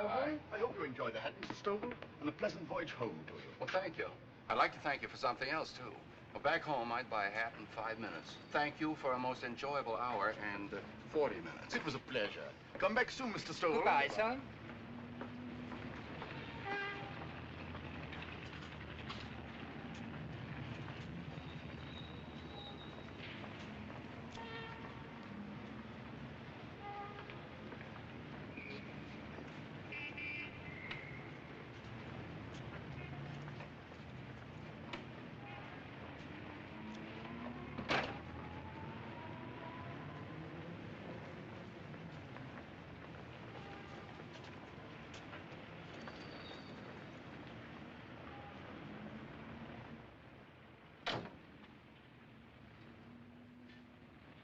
I hope you enjoyed the hat, Mr. Stovall, and a pleasant voyage home to you. Well, thank you. I'd like to thank you for something else, too. Well, back home, I'd buy a hat in 5 minutes. Thank you for a most enjoyable hour and 40 minutes. It was a pleasure. Come back soon, Mr. Stovall. Goodbye, son.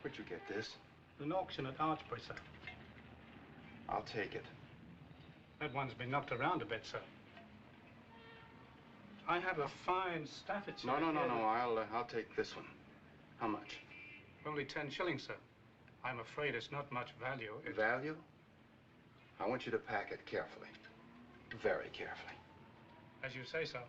Where'd you get this? An auction at Archbury, sir. I'll take it. That one's been knocked around a bit, sir. I have a fine Staffordshire. No. I'll take this one. How much? Only 10 shillings, sir. I'm afraid it's not much value. Value? I want you to pack it carefully. Very carefully. As you say, sir.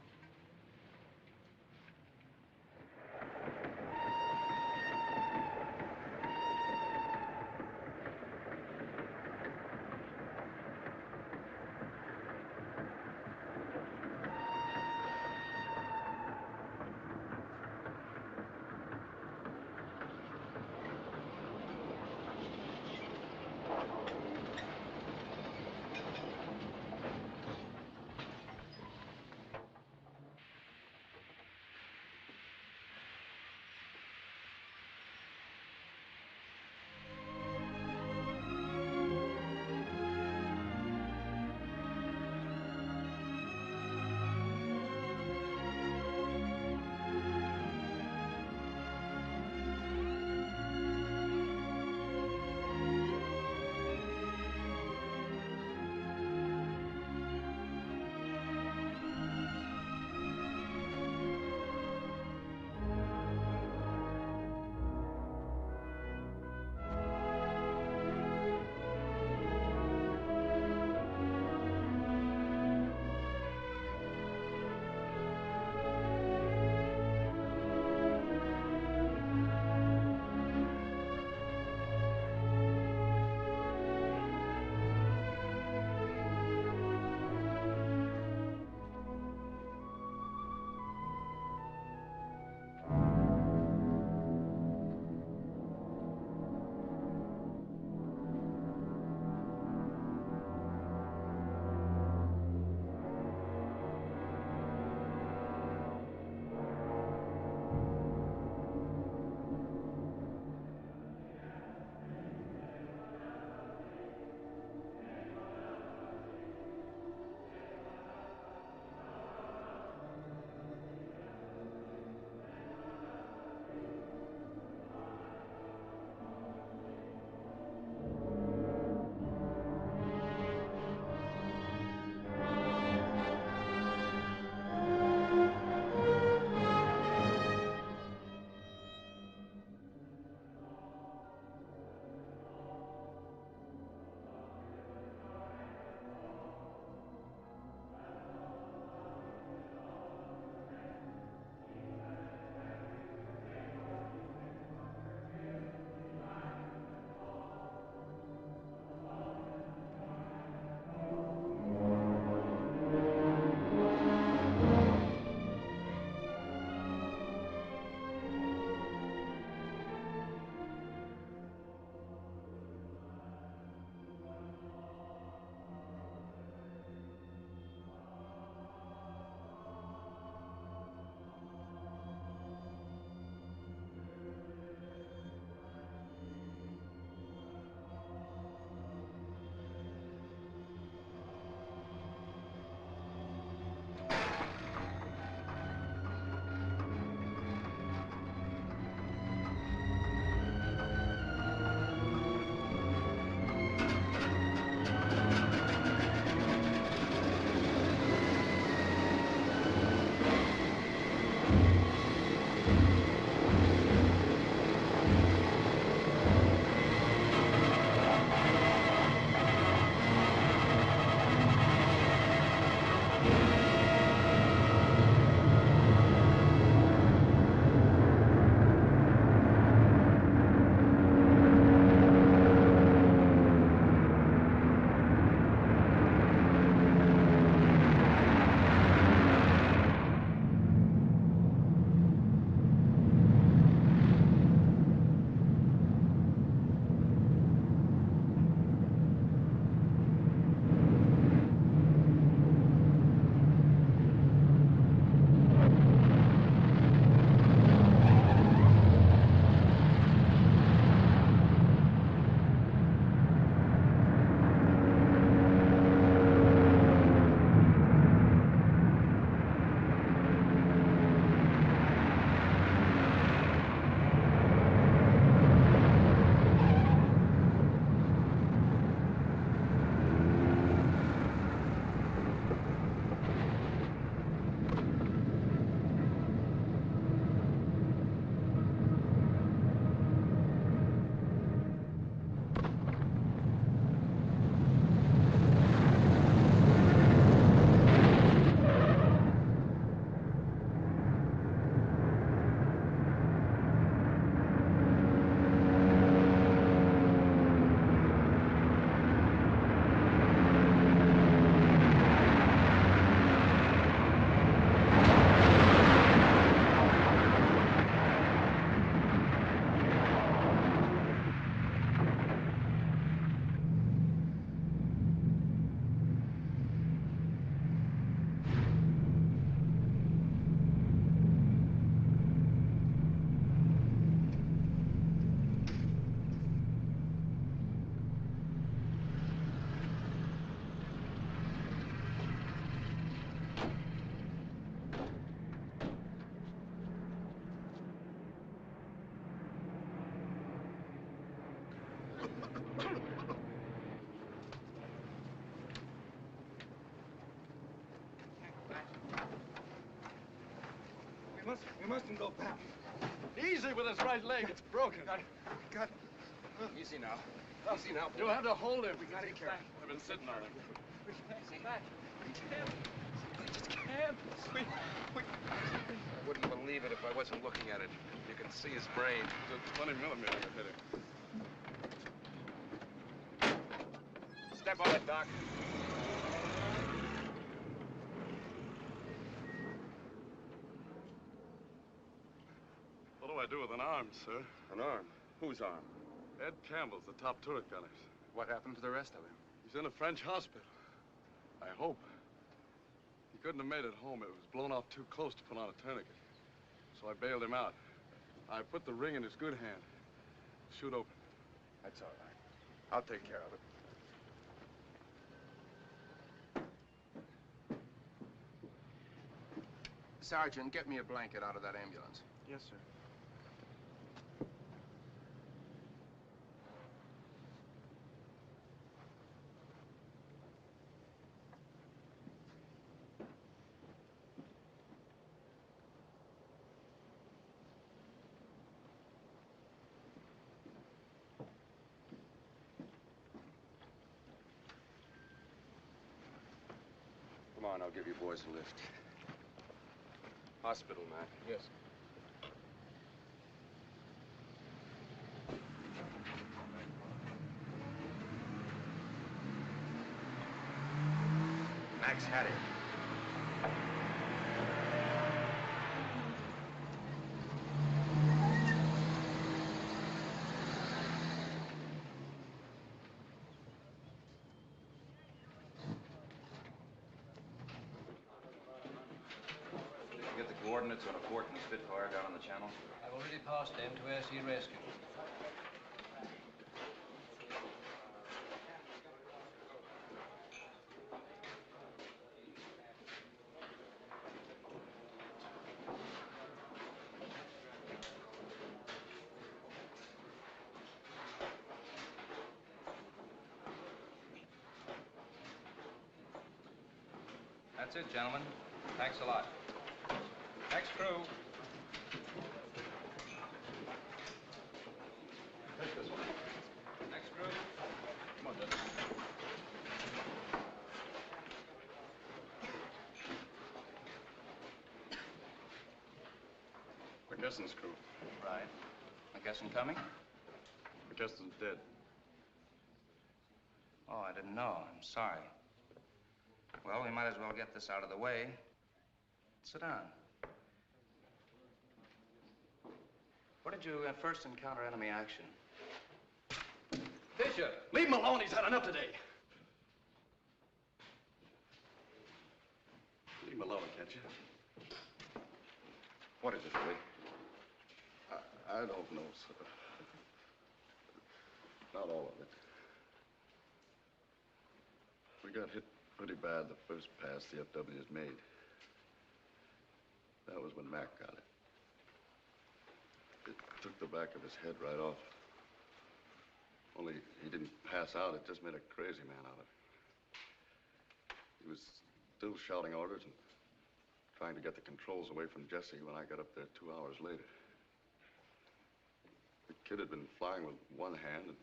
We mustn't go back. Easy with his right leg. It's broken. Got it. Easy now. Easy now. You have to hold him. We gotta be careful. I've been sitting on him. Easy. We just can't. I wouldn't believe it if I wasn't looking at it. You can see his brain. It's a 20 millimeter hit him. Step on it, Doc. What do I do with an arm, sir? An arm? Whose arm? Ed Campbell's the top turret gunners. What happened to the rest of him? He's in a French hospital. I hope. He couldn't have made it home. It was blown off too close to put on a tourniquet. So I bailed him out. I put the ring in his good hand. Shoot open. That's all right. I'll take care of it. Sergeant, get me a blanket out of that ambulance. Yes, sir. Come on, I'll give you boys a lift. Hospital, Mac. Yes. Mac's had it. Get the coordinates on a port and Spitfire down on the channel? I've already passed them to air sea rescue. That's it, gentlemen. Thanks a lot. Next crew. Take this one. Next crew. Come on, Dennis. McKesson's crew. Right. McKesson coming? McKesson's dead. Oh, I didn't know. I'm sorry. Well, we might as well get this out of the way. Sit down. Where did you first encounter enemy action? Fisher! Leave him alone. He's had enough today. Leave him alone, can't you? What is it, Louis? I don't know, sir. Not all of it. We got hit pretty bad the first pass the FWs made. That was when Mac got it. It took the back of his head right off. Only he didn't pass out. It just made a crazy man out of him. He was still shouting orders and trying to get the controls away from Jesse when I got up there 2 hours later. The kid had been flying with one hand and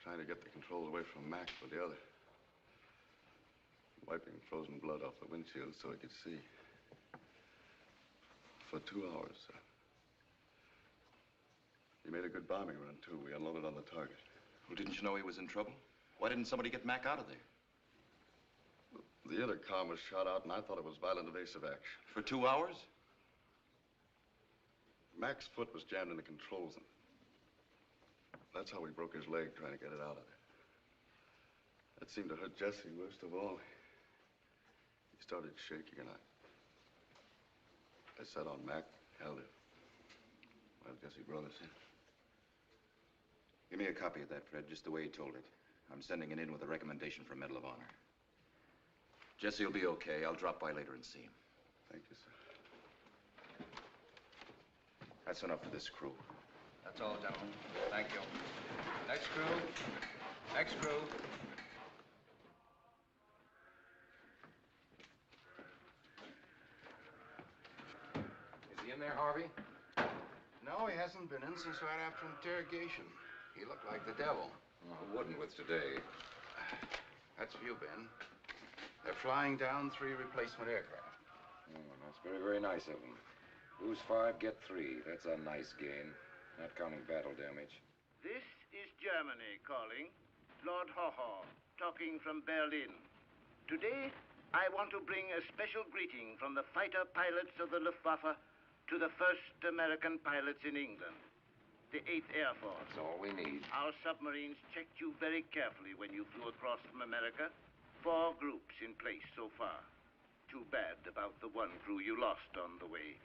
trying to get the controls away from Mac with the other. Wiping frozen blood off the windshield so he could see. For 2 hours, sir. He made a good bombing run, too. We unloaded on the target. Well, didn't you know he was in trouble? Why didn't somebody get Mac out of there? The intercom was shot out, and I thought it was violent evasive action. For 2 hours? Mac's foot was jammed in the controls, and that's how we broke his leg trying to get it out of there. That seemed to hurt Jesse worst of all. He started shaking, and I sat on Mac, held it, while Jesse brought us in. Give me a copy of that, Fred, just the way he told it. I'm sending it in with a recommendation for Medal of Honor. Jesse will be okay. I'll drop by later and see him. Thank you, sir. That's enough for this crew. That's all, gentlemen. Thank you. Next crew. Next crew. Is the in there, Harvey? No, he hasn't been in since right after interrogation. He looked like the devil. Well, who wouldn't with today? That's you, Ben. They're flying down 3 replacement aircraft. That's very, very nice of them. Lose 5, get 3. That's a nice gain. Not counting battle damage. This is Germany calling. Lord Haw-Haw, talking from Berlin. Today, I want to bring a special greeting from the fighter pilots of the Luftwaffe to the first American pilots in England, the 8th Air Force. That's all we need. Our submarines checked you very carefully when you flew across from America. 4 groups in place so far. Too bad about the 1 crew you lost on the way.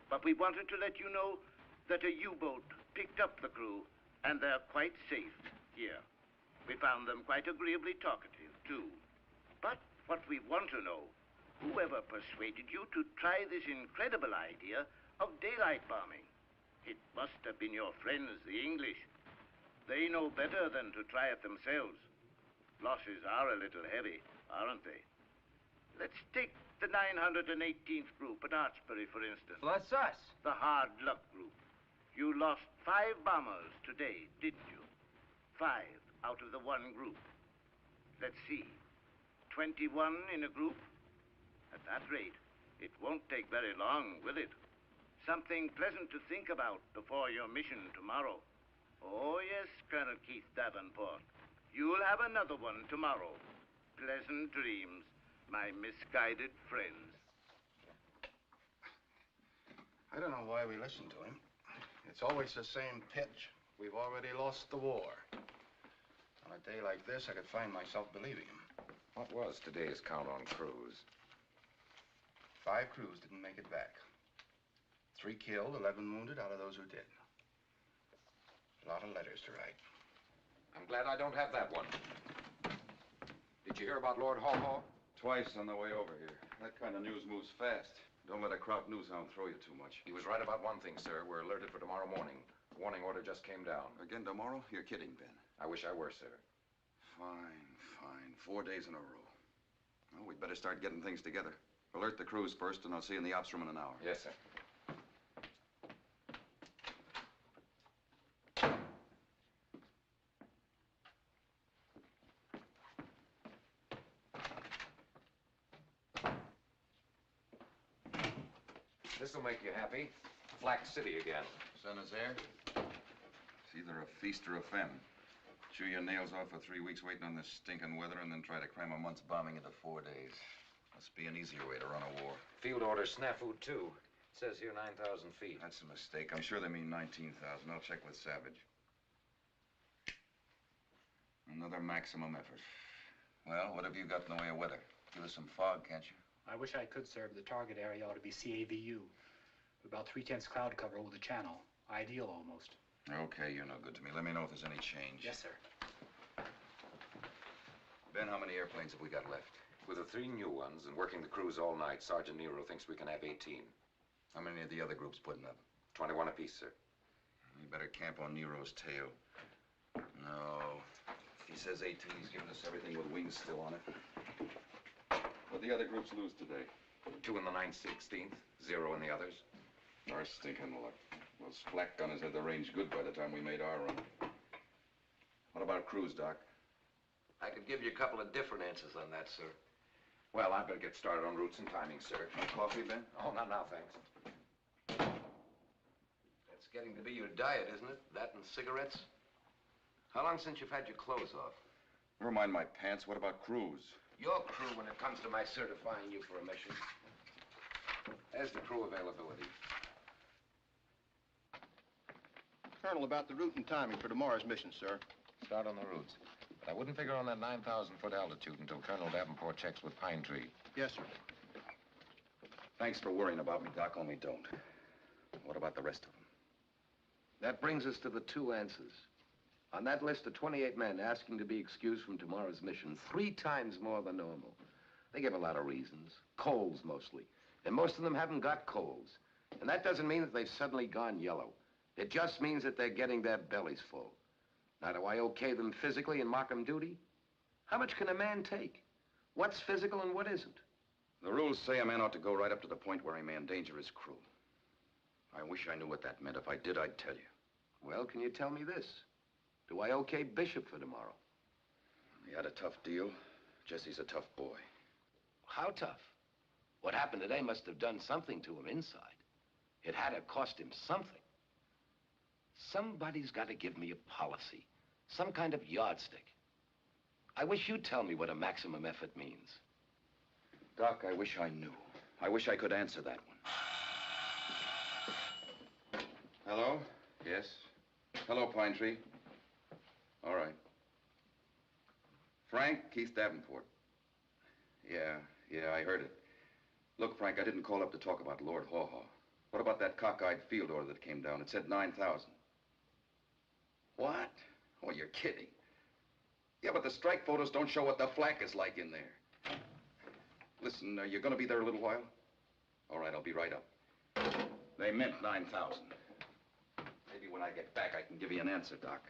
But we wanted to let you know that a U-boat picked up the crew, and they're quite safe here. We found them quite agreeably talkative, too. But what we want to know, whoever persuaded you to try this incredible idea of daylight bombing? It must have been your friends, the English. They know better than to try it themselves. Losses are a little heavy, aren't they? Let's take the 918th group at Archbury, for instance. Well, that's us. The hard luck group. You lost 5 bombers today, didn't you? 5 out of the 1 group. Let's see. 21 in a group? At that rate, it won't take very long, will it? Something pleasant to think about before your mission tomorrow. Oh, yes, Colonel Keith Davenport. You'll have another one tomorrow. Pleasant dreams, my misguided friends. I don't know why we listen to him. It's always the same pitch. We've already lost the war. On a day like this, I could find myself believing him. What was today's count on crews? 5 crews didn't make it back. 3 killed, 11 wounded out of those who did. A lot of letters to write. I'm glad I don't have that one. Did you hear about Lord Haw-Haw? Twice on the way over here. That kind of news moves fast. Don't let a Kraut news hound throw you too much. He was right about one thing, sir. We're alerted for tomorrow morning. Warning order just came down. Again tomorrow? You're kidding, Ben. I wish I were, sir. Fine, fine. 4 days in a row. Well, we'd better start getting things together. Alert the crews first, and I'll see you in the ops room in an hour. Yes, sir. This'll make you happy. Flax City again. Son is there? It's either a feast or a famine. Chew your nails off for 3 weeks waiting on this stinking weather and then try to cram a month's bombing into 4 days. Must be an easier way to run a war. Field order snafu, too. It says here 9,000 feet. That's a mistake. I'm sure they mean 19,000. I'll check with Savage. Another maximum effort. Well, what have you got in the way of weather? Give us some fog, can't you? I wish I could, sir, but the target area ought to be CAVU. About 3/10 cloud cover over the channel. Ideal, almost. Okay, you're no good to me. Let me know if there's any change. Yes, sir. Ben, how many airplanes have we got left? With the 3 new ones and working the crews all night, Sergeant Nero thinks we can have 18. How many of the other groups putting up? 21 apiece, sir. We better camp on Nero's tail. No. If he says 18, he's giving us everything with wings still on it. What'd the other groups lose today? 2 in the 9/16th, 0 in the others. Our stinking luck. Those flak gunners had the range good by the time we made our run. What about crews, Doc? I could give you a couple of different answers on that, sir. Well, I better get started on routes and timing, sir. No coffee, Ben? Oh, not now, thanks. That's getting to be your diet, isn't it? That and cigarettes? How long since you've had your clothes off? Never mind my pants. What about crews? Your crew when it comes to my certifying you for a mission. There's the crew availability. Colonel, about the route and timing for tomorrow's mission, sir. Start on the routes. But I wouldn't figure on that 9,000-foot altitude until Colonel Davenport checks with Pine Tree. Yes, sir. Thanks for worrying about me, Doc, only don't. What about the rest of them? That brings us to the 2 answers. On that list of 28 men asking to be excused from tomorrow's mission, 3 times more than normal. They give a lot of reasons. Colds, mostly. And most of them haven't got colds. And that doesn't mean that they've suddenly gone yellow. It just means that they're getting their bellies full. Now, do I okay them physically and mock them duty? How much can a man take? What's physical and what isn't? The rules say a man ought to go right up to the point where he may endanger his crew. I wish I knew what that meant. If I did, I'd tell you. Well, can you tell me this? Do I okay Bishop for tomorrow? He had a tough deal. Jesse's a tough boy. How tough? What happened today must have done something to him inside. It had to cost him something. Somebody's got to give me a policy, some kind of yardstick. I wish you'd tell me what a maximum effort means. Doc, I wish I knew. I wish I could answer that one. Hello? Yes? Hello, Pine Tree. All right. Frank, Keith Davenport. Yeah, I heard it. Look, Frank, I didn't call up to talk about Lord Haw Haw. What about that cockeyed field order that came down? It said 9,000. What? Oh, you're kidding. Yeah, but the strike photos don't show what the flak is like in there. Listen, you're gonna be there a little while? All right, I'll be right up. They meant 9,000. Maybe when I get back, I can give you an answer, Doc.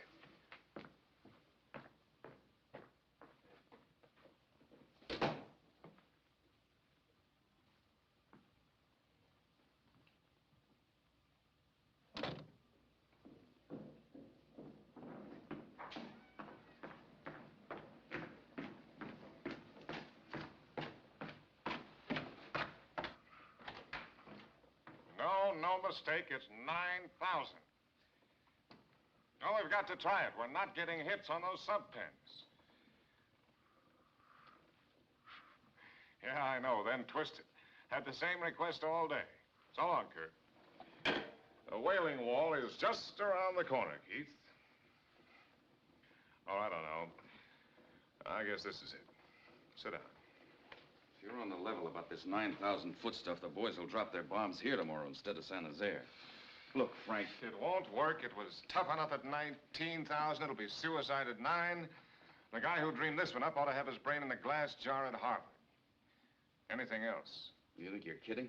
No mistake, it's 9,000. No, we've got to try it. We're not getting hits on those sub-pens. Yeah, I know, then twisted. Had the same request all day. So long, Kurt. The whaling wall is just around the corner, Keith. Oh, I don't know. I guess this is it. Sit down. If you're on the level about this 9,000-foot stuff, the boys will drop their bombs here tomorrow instead of San Jose. Look, Frank. It won't work. It was tough enough at 19,000. It'll be suicide at 9. The guy who dreamed this one up ought to have his brain in a glass jar at Harvard. Anything else? You think you're kidding?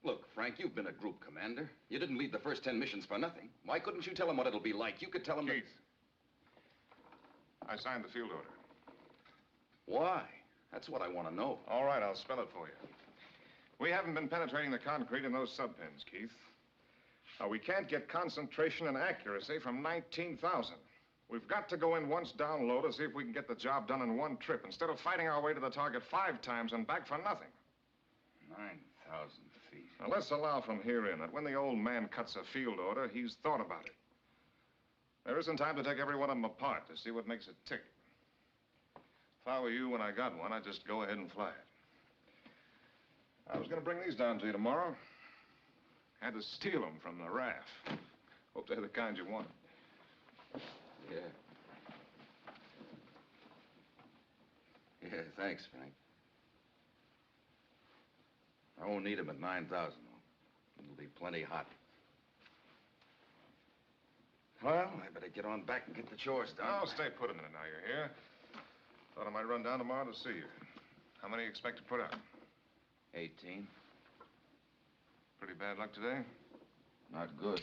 Look, Frank, you've been a group commander. You didn't lead the first 10 missions for nothing. Why couldn't you tell them what it'll be like? You could tell them Keith, I signed the field order. Why? That's what I want to know. All right, I'll spell it for you. We haven't been penetrating the concrete in those sub-pens, Keith. We can't get concentration and accuracy from 19,000. We've got to go in once down low to see if we can get the job done in one trip, instead of fighting our way to the target 5 times and back for nothing. 9,000 feet. Now, let's allow from here in that when the old man cuts a field order, he's thought about it. There isn't time to take every one of them apart to see what makes it tick. If I were you when I got one, I'd just go ahead and fly it. I was going to bring these down to you tomorrow. Had to steal them from the RAF. Hope they're the kind you wanted. Yeah. Yeah, thanks, Frank. I won't need them at 9,000, though. It'll be plenty hot. Well, I better get on back and get the chores done. Oh, stay put a minute now you're here. Thought I might run down tomorrow to see you. How many you expect to put out? 18. Pretty bad luck today? Not good.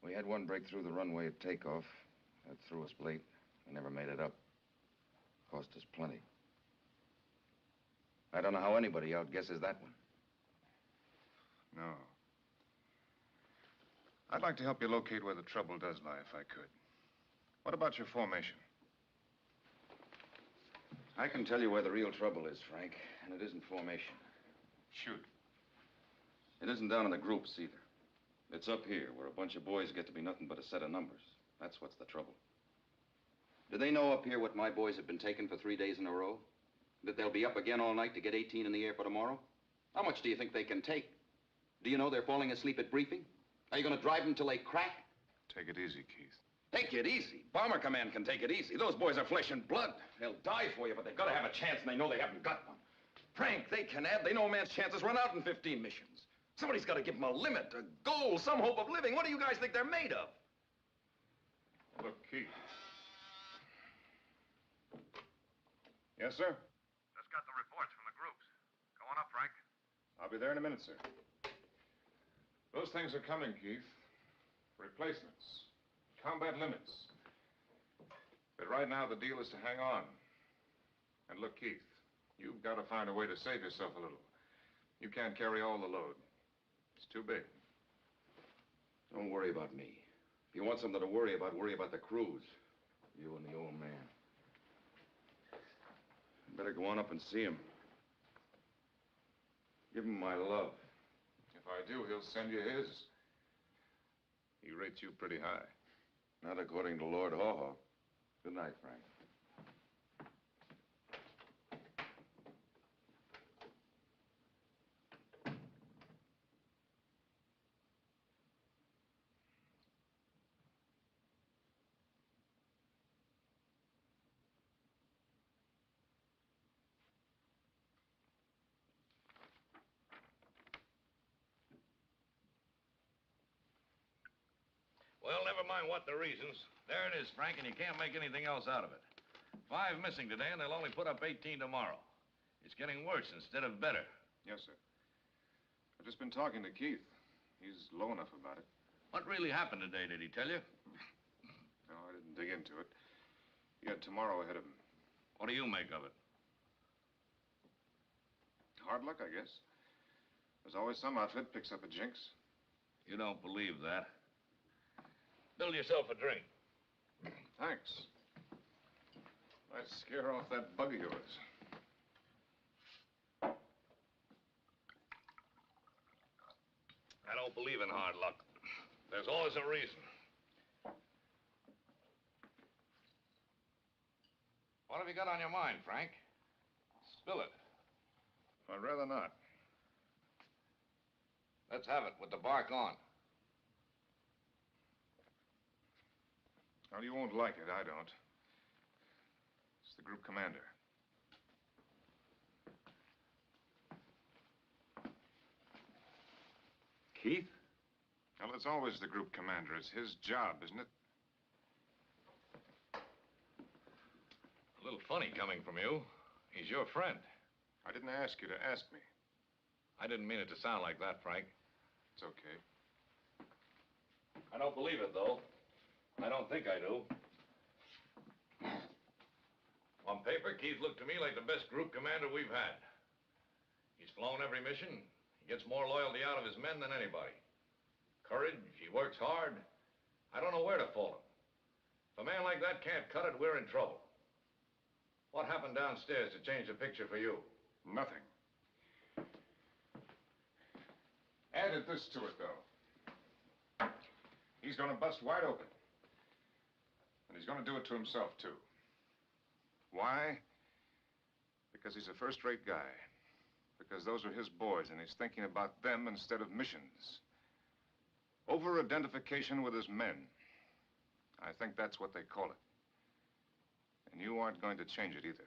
We had one break through the runway at takeoff. That threw us late. We never made it up. Cost us plenty. I don't know how anybody outguesses that one. No. I'd like to help you locate where the trouble does lie, if I could. What about your formation? I can tell you where the real trouble is, Frank, and it isn't formation. Shoot. It isn't down in the groups, either. It's up here, where a bunch of boys get to be nothing but a set of numbers. That's what's the trouble. Do they know up here what my boys have been taking for 3 days in a row? That they'll be up again all night to get 18 in the air for tomorrow? How much do you think they can take? Do you know they're falling asleep at briefing? Are you going to drive them till they crack? Take it easy, Keith. Take it easy. Bomber Command can take it easy. Those boys are flesh and blood. They'll die for you, but they've got to have a chance, and they know they haven't got one. Frank, they can add. They know a man's chances run out in 15 missions. Somebody's got to give them a limit, a goal, some hope of living. What do you guys think they're made of? Look, Keith. Yes, sir? Just got the reports from the groups. Going up, Frank. I'll be there in a minute, sir. Those things are coming, Keith. Replacements. Combat limits. But right now, the deal is to hang on. And look, Keith, you've got to find a way to save yourself a little. You can't carry all the load. It's too big. Don't worry about me. If you want something to worry about the crews. You and the old man. Better go on up and see him. Give him my love. If I do, he'll send you his. He rates you pretty high. Not according to Lord Haw Haw. Good night, Frank. Well, never mind what the reasons. There it is, Frank, and you can't make anything else out of it. 5 missing today, and they'll only put up 18 tomorrow. It's getting worse instead of better. Yes, sir. I've just been talking to Keith. He's low enough about it. What really happened today, did he tell you? No, I didn't dig into it. He had tomorrow ahead of him. What do you make of it? Hard luck, I guess. There's always some outfit picks up a jinx. You don't believe that. Build yourself a drink. Thanks. Might scare off that bug of yours. I don't believe in hard luck. There's always a reason. What have you got on your mind, Frank? Spill it. I'd rather not. Let's have it with the bark on. Well, you won't like it. I don't. It's the group commander. Keith? Well, it's always the group commander. It's his job, isn't it? A little funny coming from you. He's your friend. I didn't ask you to ask me. I didn't mean it to sound like that, Frank. It's okay. I don't believe it, though. I don't think I do. On paper, Keith looked to me like the best group commander we've had. He's flown every mission. He gets more loyalty out of his men than anybody. Courage, he works hard. I don't know where to fault him. If a man like that can't cut it, we're in trouble. What happened downstairs to change the picture for you? Nothing. Added this to it, though. He's going to bust wide open. And he's going to do it to himself, too. Why? Because he's a first-rate guy. Because those are his boys, and he's thinking about them instead of missions. Over-identification with his men. I think that's what they call it. And you aren't going to change it either.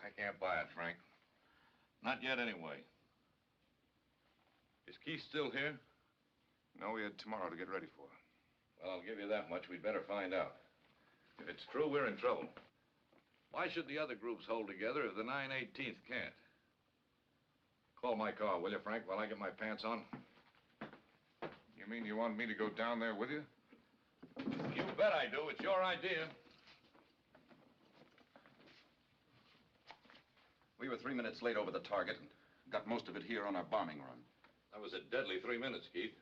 I can't buy it, Frank. Not yet, anyway. Is Keith still here? No, we had tomorrow to get ready for. Well, I'll give you that much. We'd better find out. If it's true, we're in trouble. Why should the other groups hold together if the 9/18th can't? Call my car, will you, Frank, while I get my pants on? You mean you want me to go down there with you? You bet I do. It's your idea. We were 3 minutes late over the target and got most of it here on our bombing run. That was a deadly 3 minutes, Keith.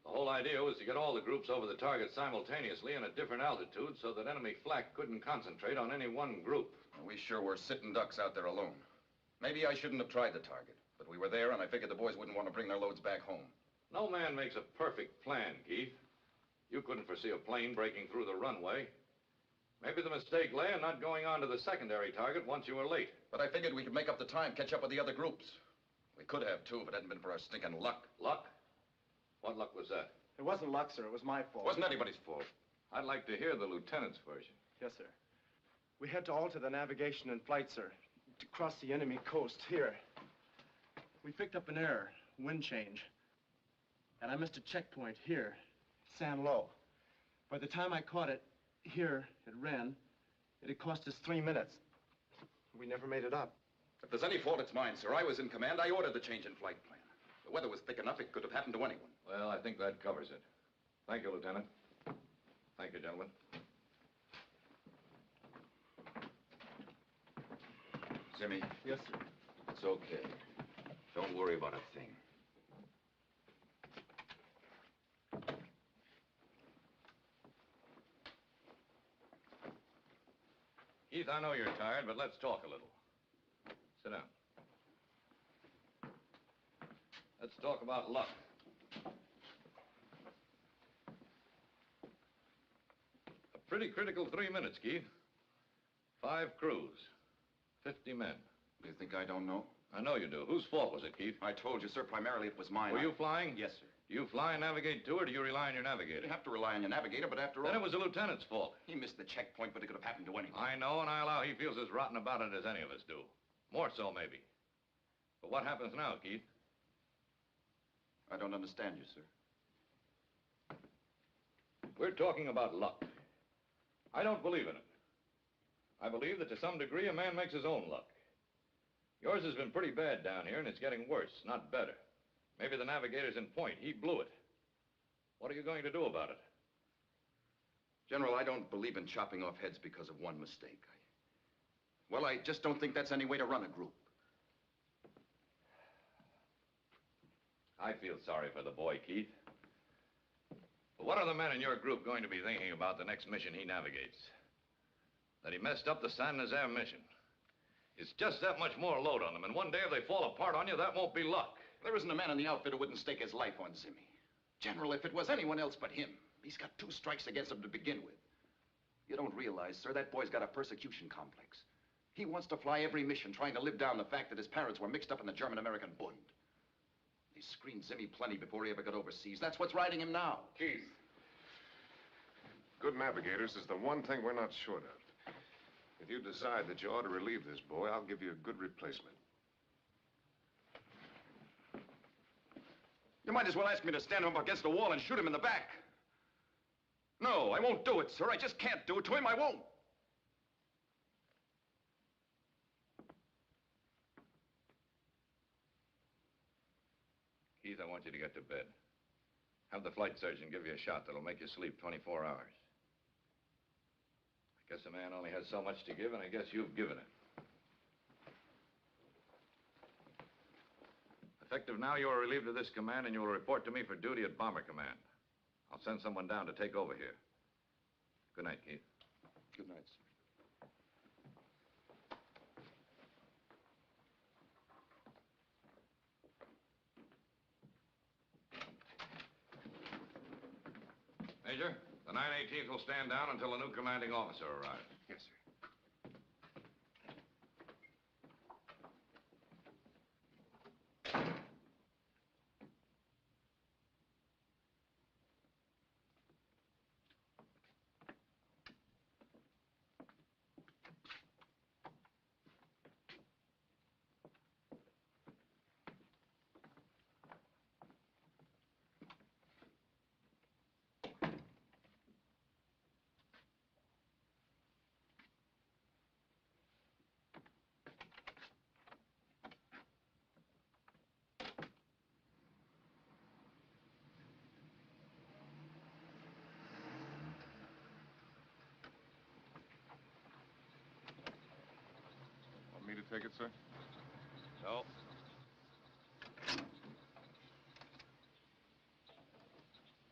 The whole idea was to get all the groups over the target simultaneously and at different altitudes so that enemy flak couldn't concentrate on any one group. We sure were sitting ducks out there alone. Maybe I shouldn't have tried the target, but we were there and I figured the boys wouldn't want to bring their loads back home. No man makes a perfect plan, Keith. You couldn't foresee a plane breaking through the runway. Maybe the mistake lay in not going on to the secondary target once you were late. But I figured we could make up the time, catch up with the other groups. We could have, too, if it hadn't been for our stinking luck. Luck? What luck was that? It wasn't luck, sir. It was my fault. It wasn't anybody's fault. I'd like to hear the lieutenant's version. Yes, sir. We had to alter the navigation and flight, sir, to cross the enemy coast here. We picked up an error, wind change. And I missed a checkpoint here, San Lo. By the time I caught it here at Ren, it had cost us 3 minutes. We never made it up. If there's any fault, it's mine, sir. I was in command. I ordered the change in flight plan. The weather was thick enough, it could have happened to anyone. Well, I think that covers it. Thank you, Lieutenant. Thank you, gentlemen. Jimmy. Yes, sir. It's okay. Don't worry about a thing. Keith, I know you're tired, but let's talk a little. Sit down. Let's talk about luck. A pretty critical 3 minutes, Keith. 5 crews, 50 men. You think I don't know? I know you do. Whose fault was it, Keith? I told you, sir, primarily it was mine. Were you flying? Yes, sir. Do you fly and navigate too, or do you rely on your navigator? You have to rely on your navigator, but after all... Then it was the lieutenant's fault. He missed the checkpoint, but it could have happened to anyone. I know, and I allow he feels as rotten about it as any of us do. More so, maybe. But what happens now, Keith? I don't understand you, sir. We're talking about luck. I don't believe in it. I believe that to some degree a man makes his own luck. Yours has been pretty bad down here, and it's getting worse, not better. Maybe the navigator's in point. He blew it. What are you going to do about it? General, I don't believe in chopping off heads because of one mistake. Well, I just don't think that's any way to run a group. I feel sorry for the boy, Keith. But what are the men in your group going to be thinking about the next mission he navigates? That he messed up the San Nazaire mission. It's just that much more load on them, and one day if they fall apart on you, that won't be luck. There isn't a man in the outfit who wouldn't stake his life on Zimmy. General, if it was anyone else but him, he's got 2 strikes against him to begin with. You don't realize, sir, that boy's got a persecution complex. He wants to fly every mission, trying to live down the fact that his parents were mixed up in the German-American Bund. They screened Zimmy plenty before he ever got overseas. That's what's riding him now. Keith, good navigators is the one thing we're not short of. If you decide that you ought to relieve this boy, I'll give you a good replacement. You might as well ask me to stand him up against the wall and shoot him in the back. No, I won't do it, sir. I just can't do it to him. I won't. Keith, I want you to get to bed. Have the flight surgeon give you a shot that'll make you sleep 24 hours. I guess a man only has so much to give, and I guess you've given it. Effective now, you are relieved of this command, and you will report to me for duty at Bomber Command. I'll send someone down to take over here. Good night, Keith. Good night, sir. Major, the 918th will stand down until a new commanding officer arrives. Yes, sir. Want me to take it, sir? No.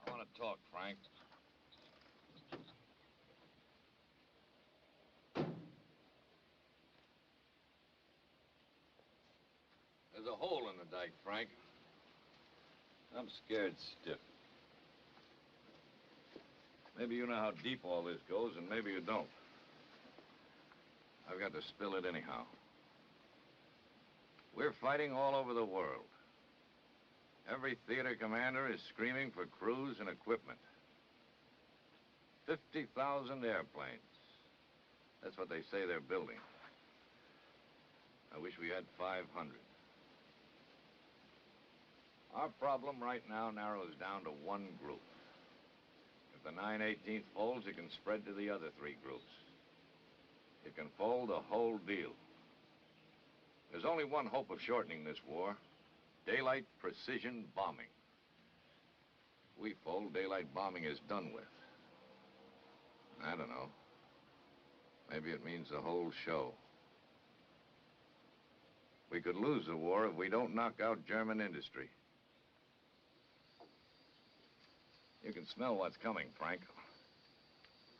I want to talk, Frank. There's a hole in the dike, Frank. I'm scared stiff. Maybe you know how deep all this goes, and maybe you don't. I've got to spill it anyhow. We're fighting all over the world. Every theater commander is screaming for crews and equipment. 50,000 airplanes. That's what they say they're building. I wish we had 500. Our problem right now narrows down to one group. If the 918th folds, it can spread to the other 3 groups. It can fold the whole deal. There's only one hope of shortening this war. Daylight precision bombing. If we fold, daylight bombing is done with. I don't know. Maybe it means the whole show. We could lose the war if we don't knock out German industry. You can smell what's coming, Frank.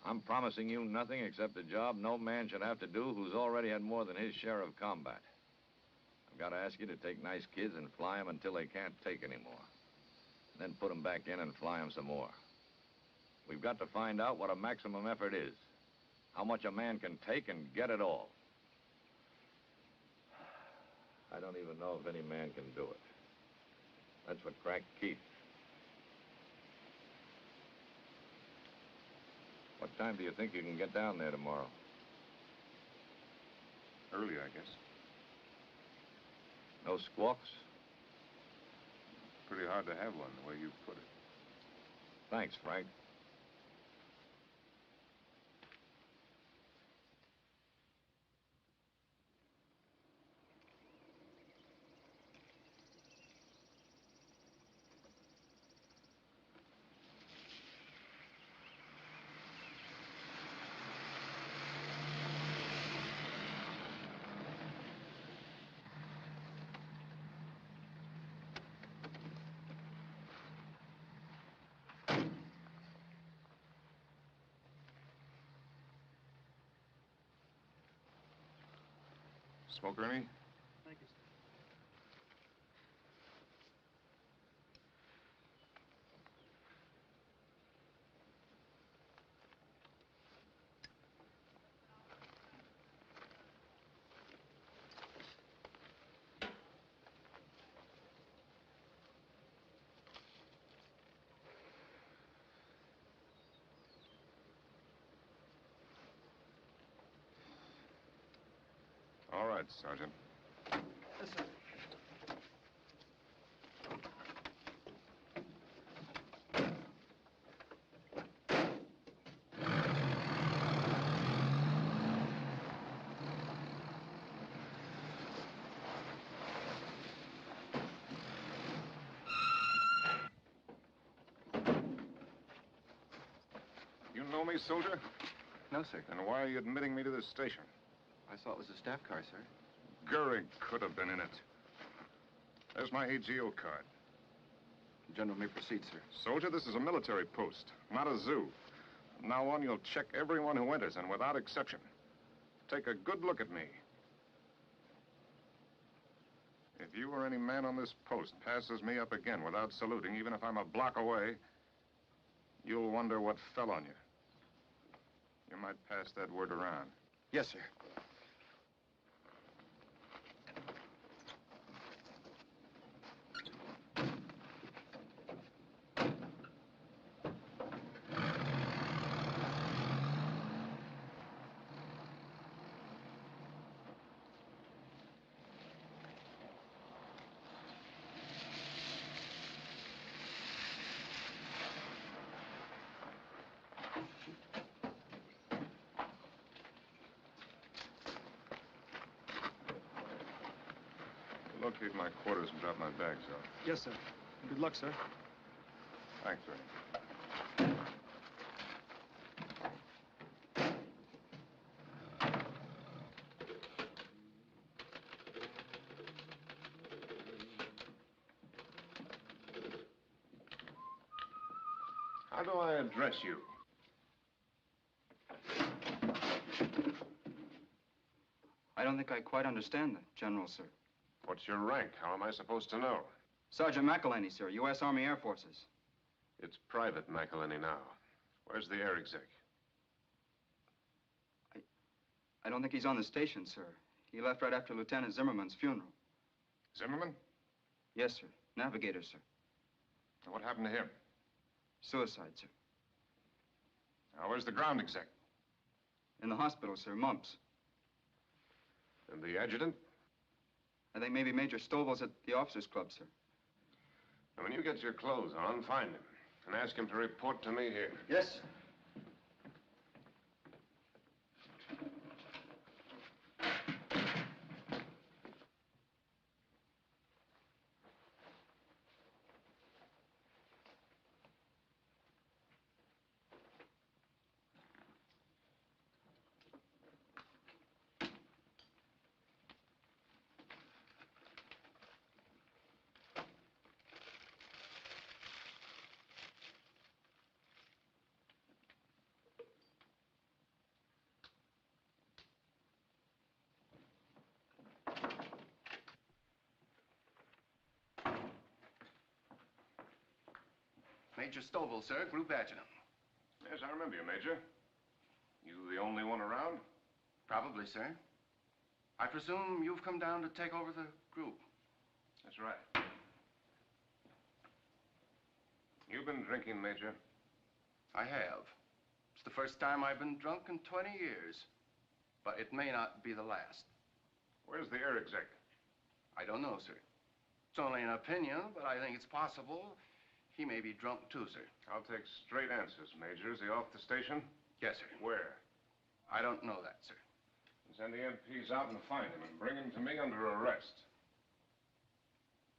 I'm promising you nothing except a job no man should have to do who's already had more than his share of combat. I've got to ask you to take nice kids and fly them until they can't take anymore. Then put them back in and fly them some more. We've got to find out what a maximum effort is. How much a man can take and get it all. I don't even know if any man can do it. That's what cracked Keith. What time do you think you can get down there tomorrow? Early, I guess. No squawks? Pretty hard to have one, the way you put it. Thanks, Frank. Smoke, Ernie? Thank you, sir. All right, Sergeant. Yes, sir. You know me, soldier? No, sir. And why are you admitting me to this station? I saw it was a staff car, sir. Gehrig could have been in it. There's my AGO card. The general may proceed, sir. Soldier, this is a military post, not a zoo. From now on, you'll check everyone who enters, and without exception. Take a good look at me. If you or any man on this post passes me up again without saluting, even if I'm a block away, you'll wonder what fell on you. You might pass that word around. Yes, sir. Locate my quarters and drop my bags off. Yes, sir. Good luck, sir. Thanks, Ernie. How do I address you? I don't think I quite understand the General, sir. What's your rank? How am I supposed to know? Sergeant McElhaney, sir, U.S. Army Air Forces. It's Private McElhaney now. Where's the air exec? I don't think he's on the station, sir. He left right after Lieutenant Zimmerman's funeral. Zimmerman? Yes, sir. Navigator, sir. Now, what happened to him? Suicide, sir. Now, where's the ground exec? In the hospital, sir. Mumps. And the adjutant? I think maybe Major Stovall's at the officers' club, sir. Now, when you get your clothes on, find him. And ask him to report to me here. Yes, sir. Major Stovall, sir, Group Adjutant. Yes, I remember you, Major. You the only one around? Probably, sir. I presume you've come down to take over the group. That's right. You've been drinking, Major? I have. It's the first time I've been drunk in 20 years. But it may not be the last. Where's the air exec? I don't know, sir. It's only an opinion, but I think it's possible he may be drunk too, sir. I'll take straight answers, Major. Is he off the station? Yes, sir. Where? I don't know that, sir. Send the MPs out and find him and bring him to me under arrest.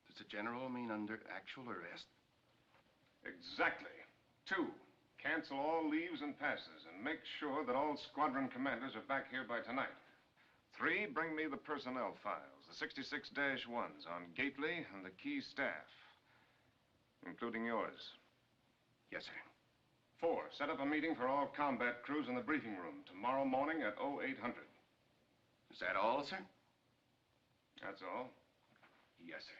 Does the general mean under actual arrest? Exactly. 2, cancel all leaves and passes and make sure that all squadron commanders are back here by tonight. 3, bring me the personnel files, the 66-1s on Gately and the key staff, including yours. Yes, sir. 4, set up a meeting for all combat crews in the briefing room tomorrow morning at 0800. Is that all, sir? That's all. Yes, sir.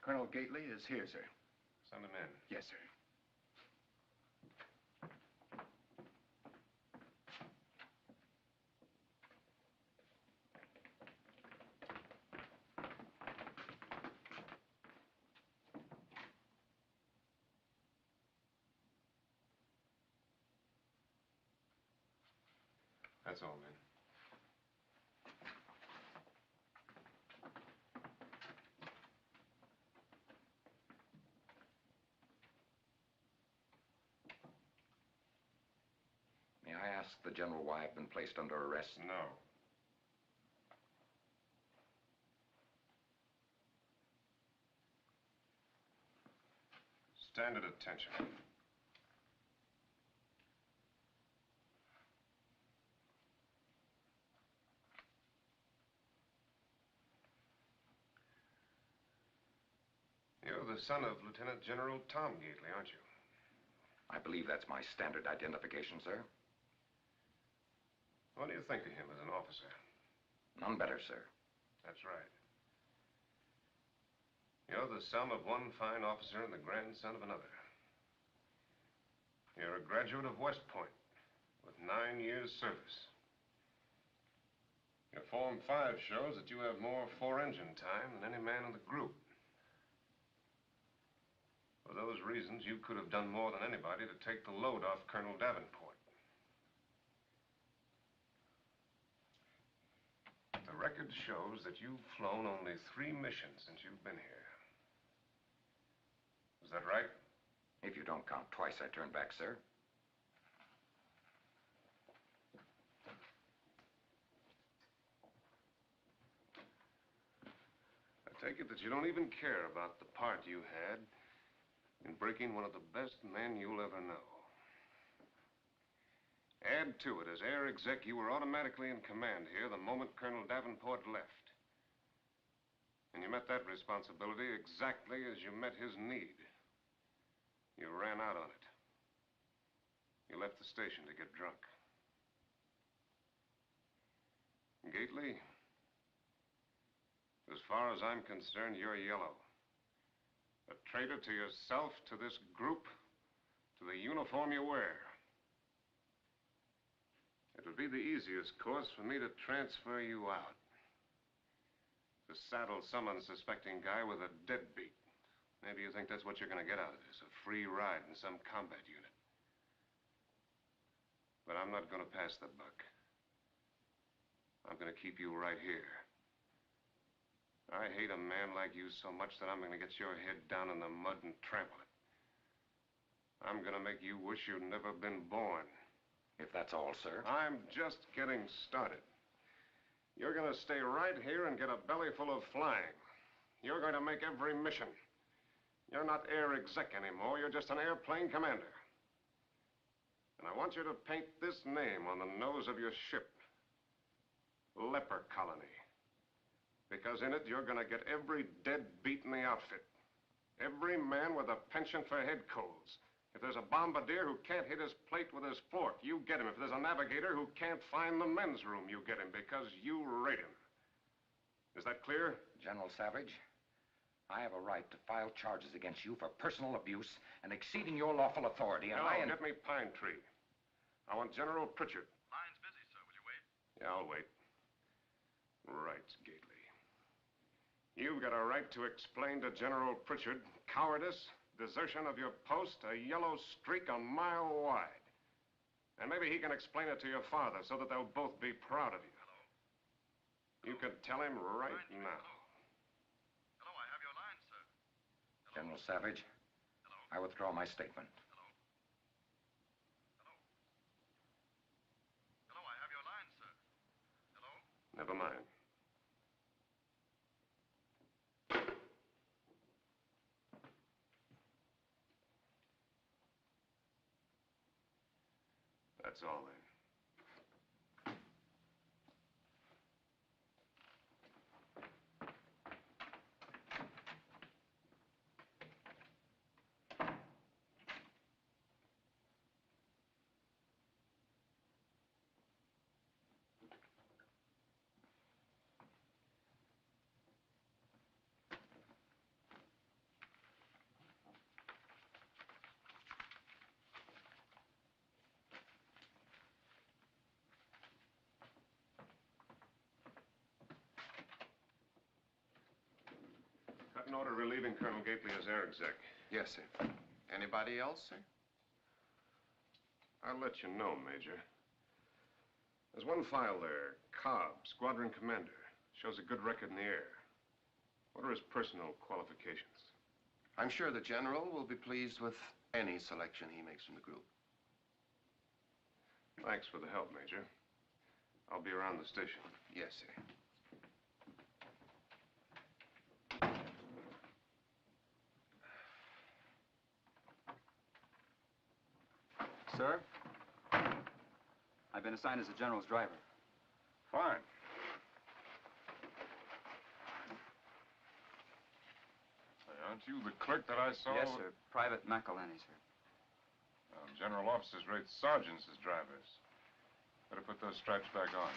Colonel Gately is here, sir. Send him in. Yes, sir. That's all, man. May I ask the General why I've been placed under arrest? No. Stand at attention. You're the son of Lieutenant General Tom Gately, aren't you? I believe that's my standard identification, sir. What do you think of him as an officer? None better, sir. That's right. You're the son of one fine officer and the grandson of another. You're a graduate of West Point with 9 years' service. Your Form 5 shows that you have more four-engine time than any man in the group. For those reasons, you could have done more than anybody to take the load off Colonel Davenport. The record shows that you've flown only 3 missions since you've been here. Is that right? If you don't count twice I turned back, sir. I take it that you don't even care about the part you had in breaking one of the best men you'll ever know. Add to it, as air exec, you were automatically in command here the moment Colonel Davenport left. And you met that responsibility exactly as you met his need. You ran out on it. You left the station to get drunk. Gately, as far as I'm concerned, you're yellow. A traitor to yourself, to this group, to the uniform you wear. It would be the easiest course for me to transfer you out. To saddle some unsuspecting guy with a deadbeat. Maybe you think that's what you're going to get out of this, a free ride in some combat unit. But I'm not going to pass the buck. I'm going to keep you right here. I hate a man like you so much that I'm going to get your head down in the mud and trample it. I'm going to make you wish you'd never been born. If that's all, sir. I'm just getting started. You're going to stay right here and get a belly full of flying. You're going to make every mission. You're not air exec anymore. You're just an airplane commander. And I want you to paint this name on the nose of your ship. Leper Colony. Because in it, you're going to get every deadbeat in the outfit. Every man with a penchant for head colds. If there's a bombardier who can't hit his plate with his fork, you get him. If there's a navigator who can't find the men's room, you get him because you rate him. Is that clear? General Savage, I have a right to file charges against you for personal abuse and exceeding your lawful authority, and Get me Pine Tree. I want General Pritchard. Line's busy, sir. Will you wait? Yeah, I'll wait. Right, Gately. You've got a right to explain to General Pritchard cowardice, desertion of your post, a yellow streak a mile wide. And maybe he can explain it to your father so that they'll both be proud of you. Hello? You could tell him right now. Hello, I have your line, sir. General Savage, I withdraw my statement. Hello, I have your line, sir. Hello? Never mind. That's all then. Got an order relieving Colonel Gately as air exec. Yes, sir. Anybody else, sir? I'll let you know, Major. There's one file there, Cobb, Squadron Commander. Shows a good record in the air. What are his personal qualifications? I'm sure the General will be pleased with any selection he makes from the group. Thanks for the help, Major. I'll be around the station. Yes, sir. Sir, I've been assigned as the General's driver. Fine. Aren't you the clerk that I saw? Yes, sir. Private McElhenney, sir. General officers rate sergeants as drivers. Better put those stripes back on.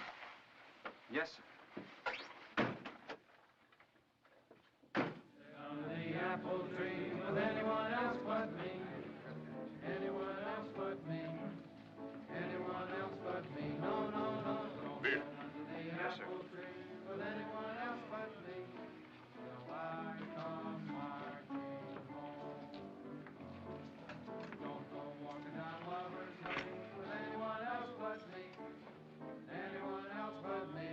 Yes, sir. On the apple tree with anyone else but me. Anyone else but me. Anyone else but me. No, no, no, no. Beer. Yes, sir. With anyone else but me. So I come marching home. Don't go walking down Lover's Lane with anyone else but me. Anyone else but me.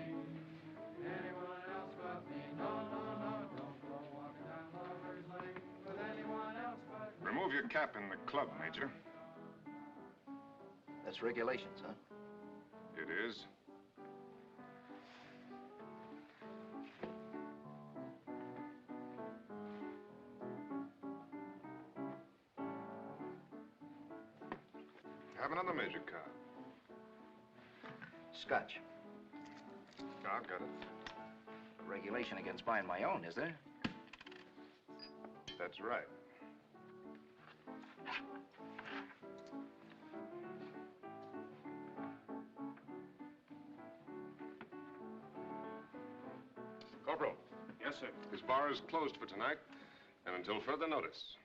Anyone else but me. No, no, no. Don't go walking down Lover's Lane with anyone else but me. Remove your cap in the club, Major. That's regulations, huh? It is. Have another, Major Cobb. Scotch. Cobb, got it. A regulation against buying my own, is there? That's right. Corporal. Yes, sir. This bar is closed for tonight, and until further notice.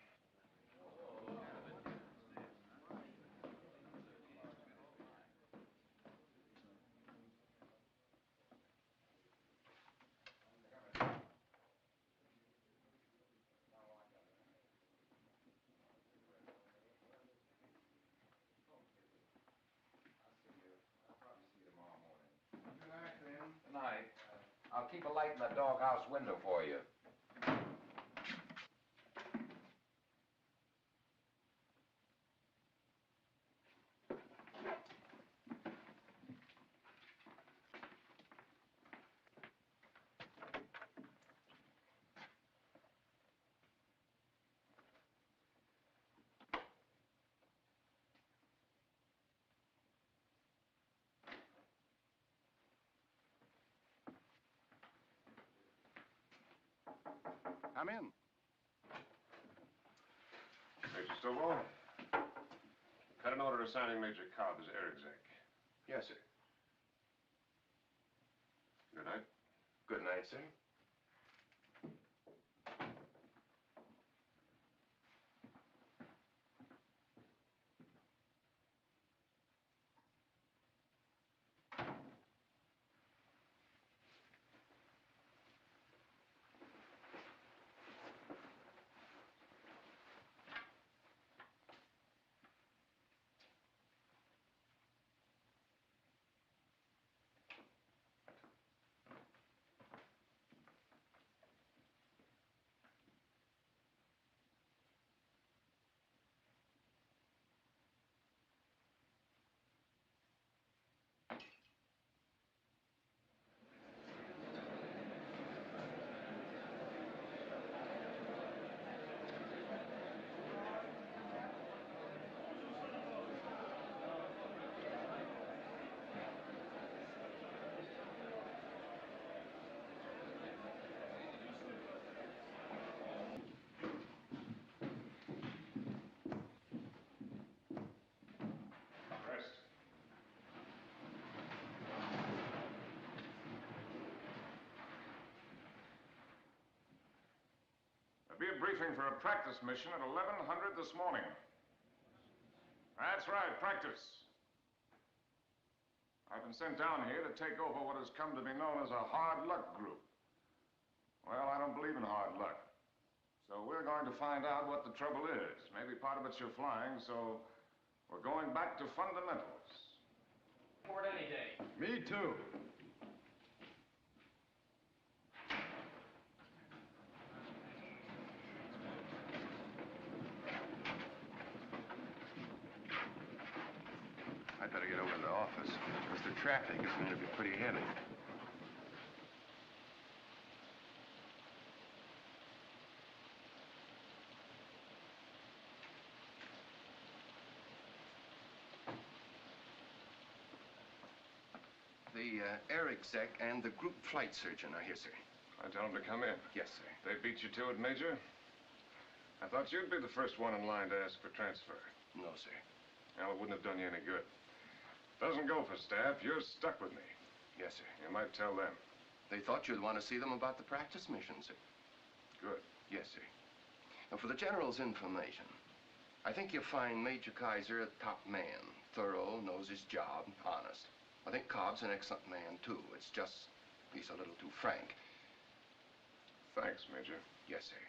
Good night. I'll keep a light in the doghouse window for you. Koval. Cut an order assigning Major Cobb as air exec. Yes, sir. Good night. Good night, sir. There'll be a briefing for a practice mission at 1100 this morning. That's right, practice. I've been sent down here to take over what has come to be known as a hard luck group. Well, I don't believe in hard luck. So we're going to find out what the trouble is. Maybe part of it's your flying, so we're going back to fundamentals. Report any day. Me too. I'd better get over to the office, because the traffic is going to be pretty heavy. The air exec and the group flight surgeon are here, sir. I tell them to come in. Yes, sir. They beat you to it, Major? I thought you'd be the first one in line to ask for transfer. No, sir. Well, it wouldn't have done you any good. Doesn't go for staff. You're stuck with me. Yes, sir. You might tell them. They thought you'd want to see them about the practice mission, sir. Good. Yes, sir. Now, for the General's information, I think you'll find Major Kaiser a top man. Thorough, knows his job, honest. I think Cobb's an excellent man, too. It's just he's a little too frank. Thanks, Major. Yes, sir.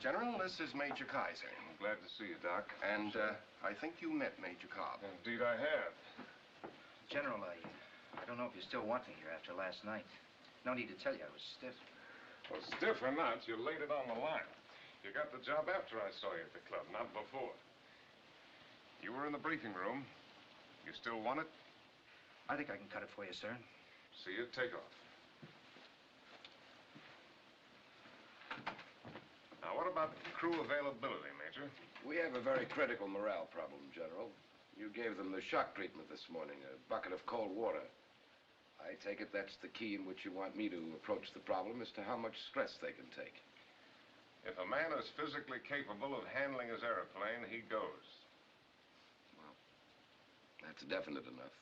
General, this is Major Kaiser. I'm glad to see you, Doc. And I think you met Major Cobb. Indeed I have. General, I don't know if you still want me here after last night. No need to tell you, I was stiff. Well, stiff or not, you laid it on the line. You got the job after I saw you at the club, not before. You were in the briefing room. You still want it? I think I can cut it for you, sir. See you take off. Now, what about crew availability, Major? We have a very critical morale problem, General. You gave them the shock treatment this morning, a bucket of cold water. I take it that's the key in which you want me to approach the problem as to how much stress they can take. If a man is physically capable of handling his airplane, he goes. Well, that's definite enough.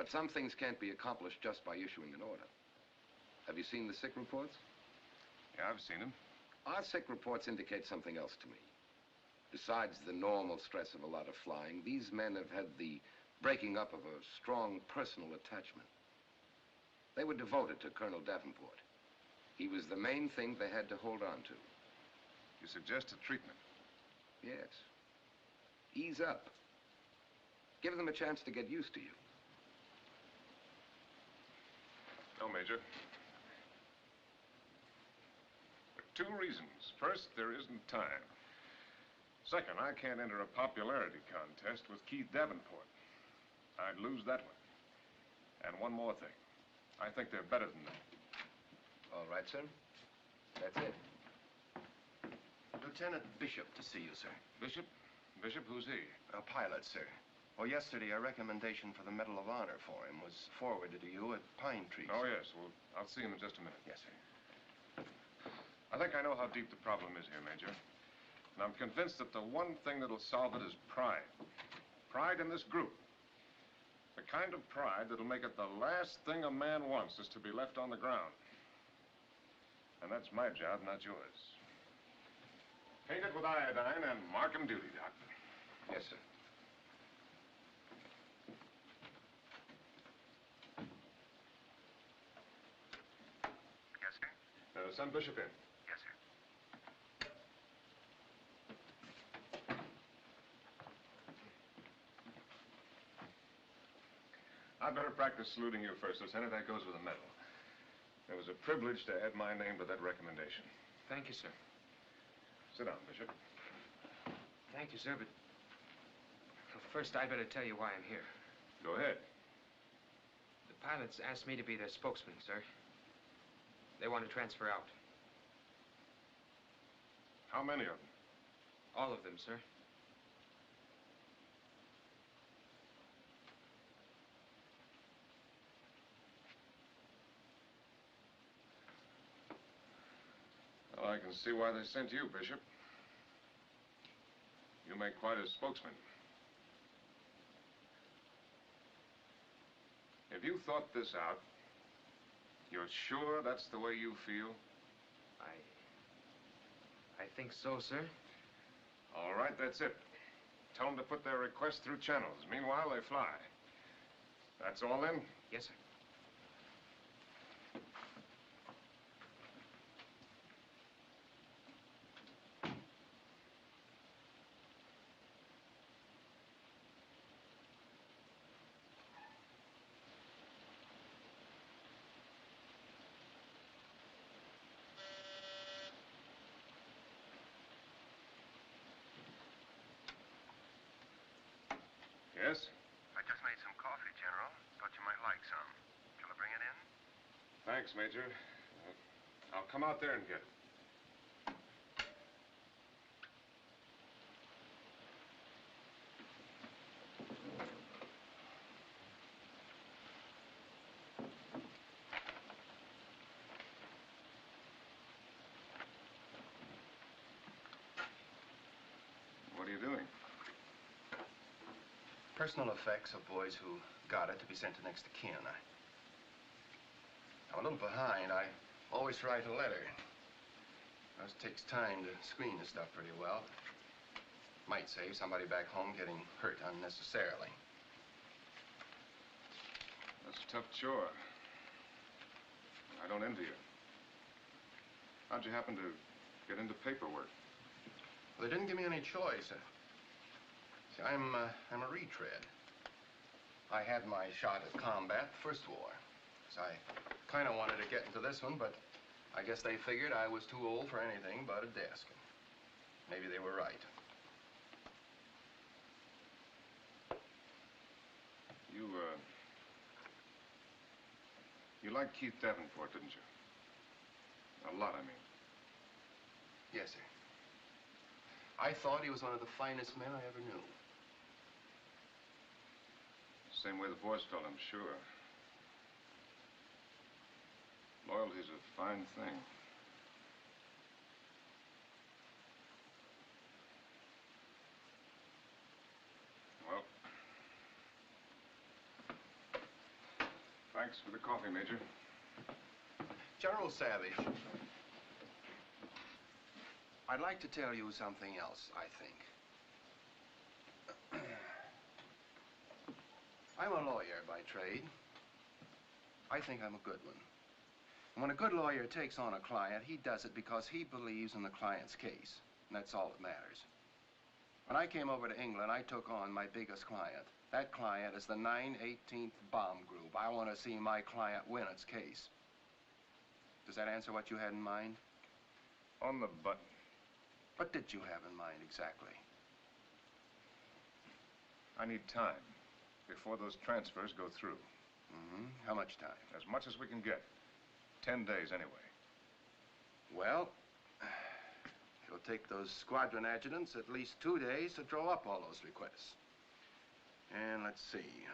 But some things can't be accomplished just by issuing an order. Have you seen the sick reports? Yeah, I've seen them. Our sick reports indicate something else to me. Besides the normal stress of a lot of flying, these men have had the breaking up of a strong personal attachment. They were devoted to Colonel Davenport. He was the main thing they had to hold on to. You suggest a treatment? Yes. Ease up. Give them a chance to get used to you. No, Major. For two reasons. First, there isn't time. Second, I can't enter a popularity contest with Keith Davenport. I'd lose that one. And one more thing. I think they're better than that. All right, sir. That's it. Lieutenant Bishop to see you, sir. Bishop? Bishop, who's he? A pilot, sir. Well, yesterday, a recommendation for the Medal of Honor for him was forwarded to you at Pine Tree. Oh, yes. Well, I'll see him in just a minute. Yes, sir. I think I know how deep the problem is here, Major. And I'm convinced that the one thing that'll solve it is pride. Pride in this group. The kind of pride that'll make it the last thing a man wants is to be left on the ground. And that's my job, not yours. Paint it with iodine and mark 'em duty, Doc. Yes, sir. Yes, sir? Send Bishop in. Yes, sir. I'd better practice saluting you first, Lieutenant. That goes with a medal. It was a privilege to add my name to that recommendation. Thank you, sir. Sit down, Bishop. Thank you, sir, but first I'd better tell you why I'm here. Go ahead. The pilots asked me to be their spokesman, sir. They want to transfer out. How many of them? All of them, sir. Well, I can see why they sent you, Bishop. You make quite a spokesman. Have you thought this out? You're sure that's the way you feel? I think so, sir. All right, that's it. Tell them to put their request through channels. Meanwhile, they fly. That's all then? Yes, sir. Yes? I just made some coffee, General. Thought you might like some. Shall I bring it in? Thanks, Major. I'll come out there and get it. What are you doing? Personal effects of boys who got it to be sent to next of kin. I'm a little behind. I always write a letter. It takes time to screen the stuff pretty well. Might save somebody back home getting hurt unnecessarily. That's a tough chore. I don't envy you. How'd you happen to get into paperwork? Well, they didn't give me any choice. See, I'm a retread. I had my shot at combat, the first war. So I kind of wanted to get into this one, but I guess they figured I was too old for anything but a desk. Maybe they were right. You liked Keith Davenport, didn't you? A lot, I mean. Yes, sir. I thought he was one of the finest men I ever knew. Same way the boys felt, I'm sure. Loyalty's a fine thing. Well, thanks for the coffee, Major. General Savage, I'd like to tell you something else, I think. I'm a lawyer by trade. I think I'm a good one. And when a good lawyer takes on a client, he does it because he believes in the client's case. And that's all that matters. When I came over to England, I took on my biggest client. That client is the 918th Bomb Group. I want to see my client win its case. Does that answer what you had in mind? On the button. What did you have in mind exactly? I need time before those transfers go through. Mm-hmm. How much time? As much as we can get. 10 days, anyway. Well, it'll take those squadron adjutants at least 2 days to draw up all those requests. And let's see.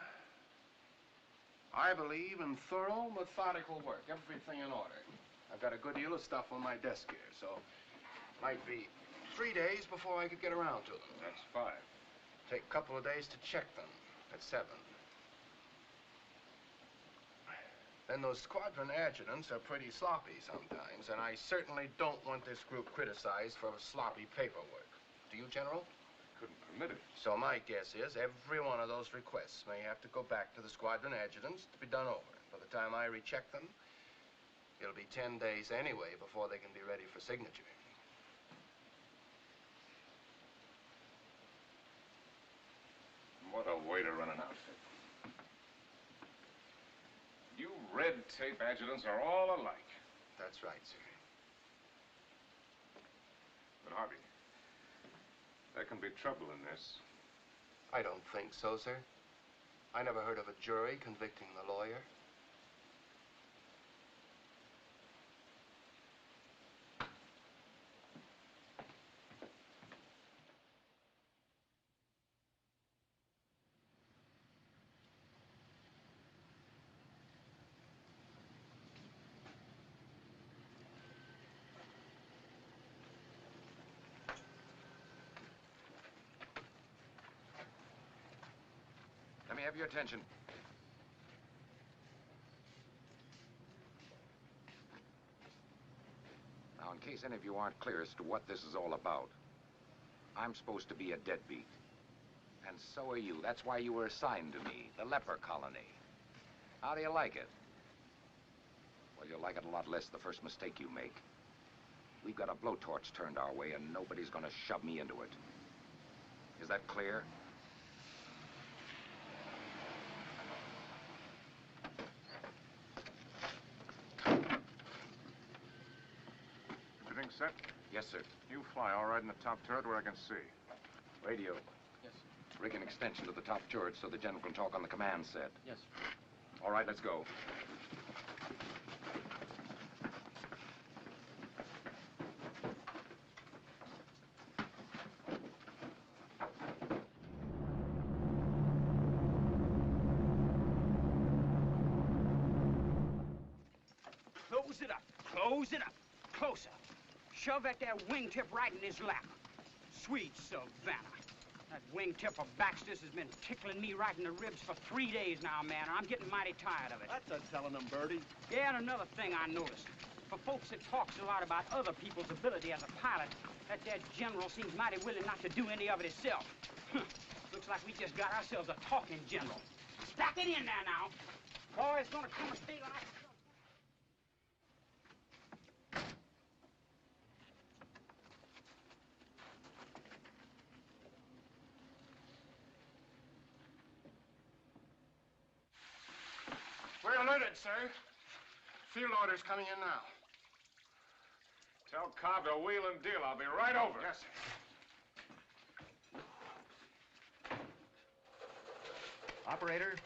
I believe in thorough, methodical work, everything in order. I've got a good deal of stuff on my desk here, so might be 3 days before I could get around to them. That's 5. Take a couple of days to check them. That's 7. Then those squadron adjutants are pretty sloppy sometimes, and I certainly don't want this group criticized for sloppy paperwork. Do you, General? Couldn't permit it. So my guess is every one of those requests may have to go back to the squadron adjutants to be done over. By the time I recheck them, it'll be 10 days anyway before they can be ready for signature. What a way to run an outfit. You red tape adjutants are all alike. That's right, sir. But Harvey, there can be trouble in this. I don't think so, sir. I never heard of a jury convicting the lawyer. Let me have your attention. Now, in case any of you aren't clear as to what this is all about, I'm supposed to be a deadbeat. And so are you. That's why you were assigned to me, the leper colony. How do you like it? Well, you'll like it a lot less the first mistake you make. We've got a blowtorch turned our way, and nobody's gonna shove me into it. Is that clear? Everything set? Yes, sir. You fly all right in the top turret where I can see. Radio. Yes, Rig an extension to the top turret so the general can talk on the command set. yes. All right, let's go. Close it up. Close it up. Closer. Shove that there wingtip right in his lap. Sweet Savannah. That wingtip of Baxter's has been tickling me right in the ribs for 3 days now, man. I'm getting mighty tired of it. That's a telling them, Birdie. Yeah, and another thing I noticed. For folks that talks a lot about other people's ability as a pilot, that there general seems mighty willing not to do any of it himself. Looks like we just got ourselves a talking general. Stack it in there now. Boy, it's gonna come a day like... We're alerted, sir. Field orders coming in now. Tell Cobb to wheel and deal. I'll be right over. Yes, sir. Operator,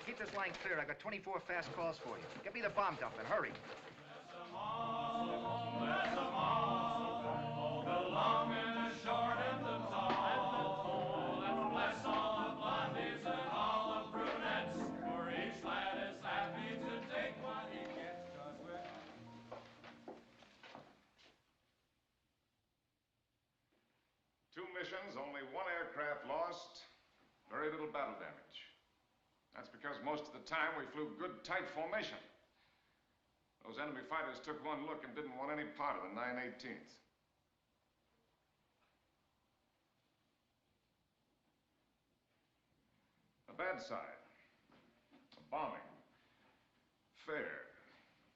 keep this line clear. I got 24 fast calls for you. Get me the bomb dump and hurry. Two missions, only 1 aircraft lost, very little battle damage. That's because most of the time we flew good, tight formation. Those enemy fighters took one look and didn't want any part of the 9/18th. The bad side, the bombing, fair,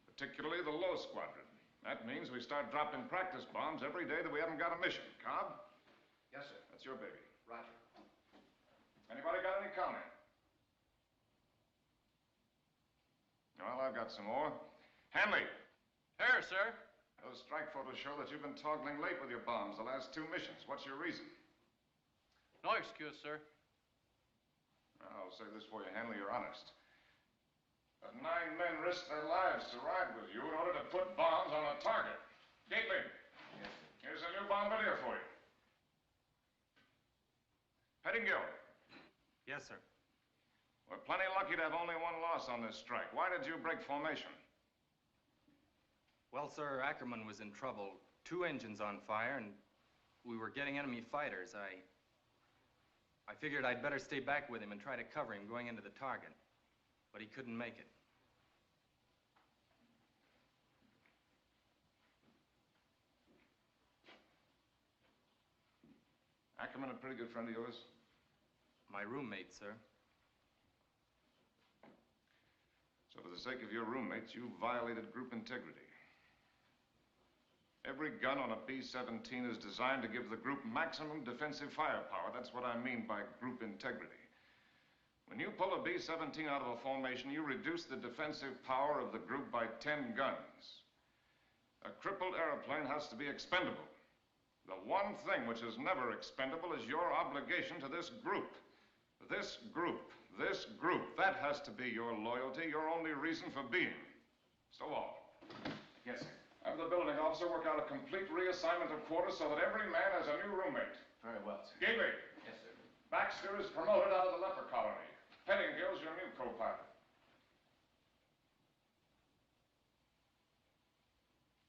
particularly the low squadron. That means we start dropping practice bombs every day that we haven't got a mission. Cobb? Yes, sir. That's your baby. Roger. Anybody got any comment? Well, I've got some more. Hanley. Here, sir. Those strike photos show that you've been toggling late with your bombs the last 2 missions. What's your reason? No excuse, sir. I'll say this for you, Hanley, you're honest. But 9 men risked their lives to ride with you in order to put bombs on a target. Gately. Yes, here's a new bombardier for you. Pettingill. Yes, sir. We're plenty lucky to have only one loss on this strike. Why did you break formation? Well, sir, Ackerman was in trouble. 2 engines on fire, and we were getting enemy fighters. I figured I'd better stay back with him and try to cover him going into the target. But he couldn't make it. Ackerman, a pretty good friend of yours? My roommate, sir. So for the sake of your roommates, you violated group integrity. Every gun on a B-17 is designed to give the group maximum defensive firepower. That's what I mean by group integrity. When you pull a B-17 out of a formation, you reduce the defensive power of the group by 10 guns. A crippled airplane has to be expendable. The one thing which is never expendable is your obligation to this group. This group. This group. That has to be your loyalty, your only reason for being. So all. Yes, sir. Have the building officer work out a complete reassignment of quarters so that every man has a new roommate. Very well, sir. Gateway. Yes, sir. Baxter is promoted out of the leper colony. Pettingill's your new co-pilot.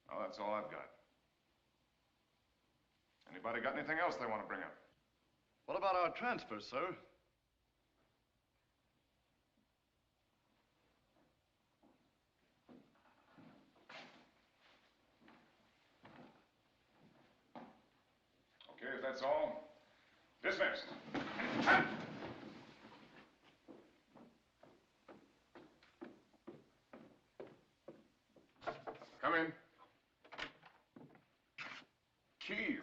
Well, that's all I've got. Anybody got anything else they want to bring up? What about our transfer, sir? Okay, if that's all, dismissed. Come in. Keith,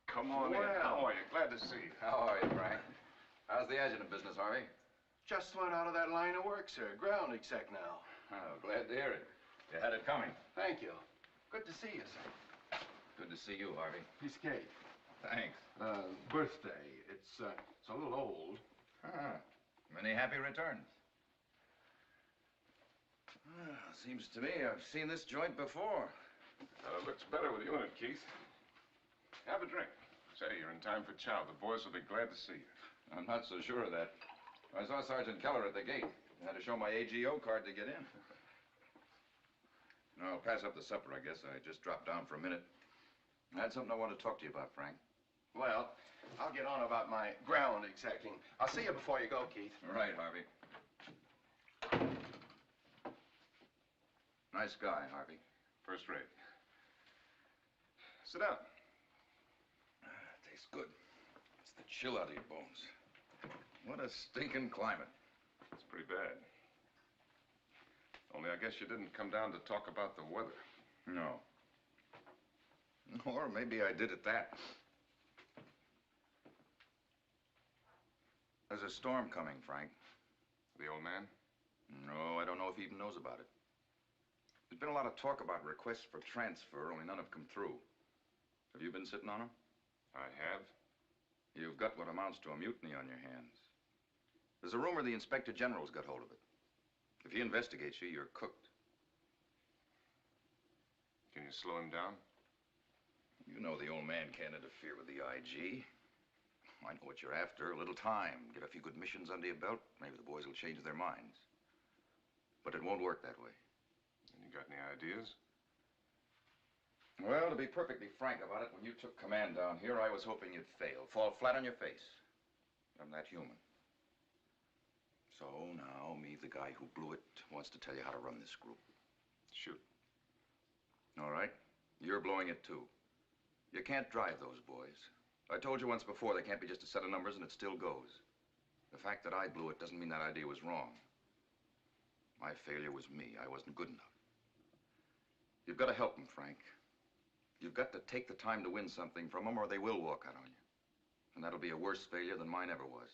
come on in. How are you? Glad to see you. How are you, Frank? How's the adjutant business, Harvey? Just went out of that line of work, sir. Ground exec now. Oh, glad to hear it. You had it coming. Thank you. Good to see you, sir. Good to see you, Harvey. Piece of cake. Thanks. Birthday. It's a little old. Many happy returns. Seems to me I've seen this joint before. It looks better with you in it, Keith. Have a drink. Say, you're in time for chow. The boys will be glad to see you. I'm not so sure of that. I saw Sergeant Keller at the gate. I had to show my AGO card to get in. No, I'll pass up the supper, I guess. I just dropped down for a minute. I had something I want to talk to you about, Frank. Well, I'll get on about my ground execing. I'll see you before you go, Keith. Right, Harvey. Nice guy, Harvey. First rate. Sit down. Tastes good. It's the chill out of your bones. What a stinking climate. It's pretty bad. Only I guess you didn't come down to talk about the weather. No. Or maybe I did at that. There's a storm coming, Frank. The old man? No, I don't know if he even knows about it. There's been a lot of talk about requests for transfer, only none have come through. Have you been sitting on them? I have. You've got what amounts to a mutiny on your hands. There's a rumor the Inspector General's got hold of it. If he investigates you, you're cooked. Can you slow him down? You know the old man can't interfere with the IG. I know what you're after. A little time. Get a few good missions under your belt. Maybe the boys will change their minds. But it won't work that way. And you got any ideas? Well, to be perfectly frank about it, when you took command down here, I was hoping you'd fail. Fall flat on your face. I'm that human. So now, me, the guy who blew it, wants to tell you how to run this group. Shoot. All right. You're blowing it, too. You can't drive those boys. I told you once before, they can't be just a set of numbers, and it still goes. The fact that I blew it doesn't mean that idea was wrong. My failure was me. I wasn't good enough. You've got to help them, Frank. You've got to take the time to win something from them, or they will walk out on you. And that'll be a worse failure than mine ever was.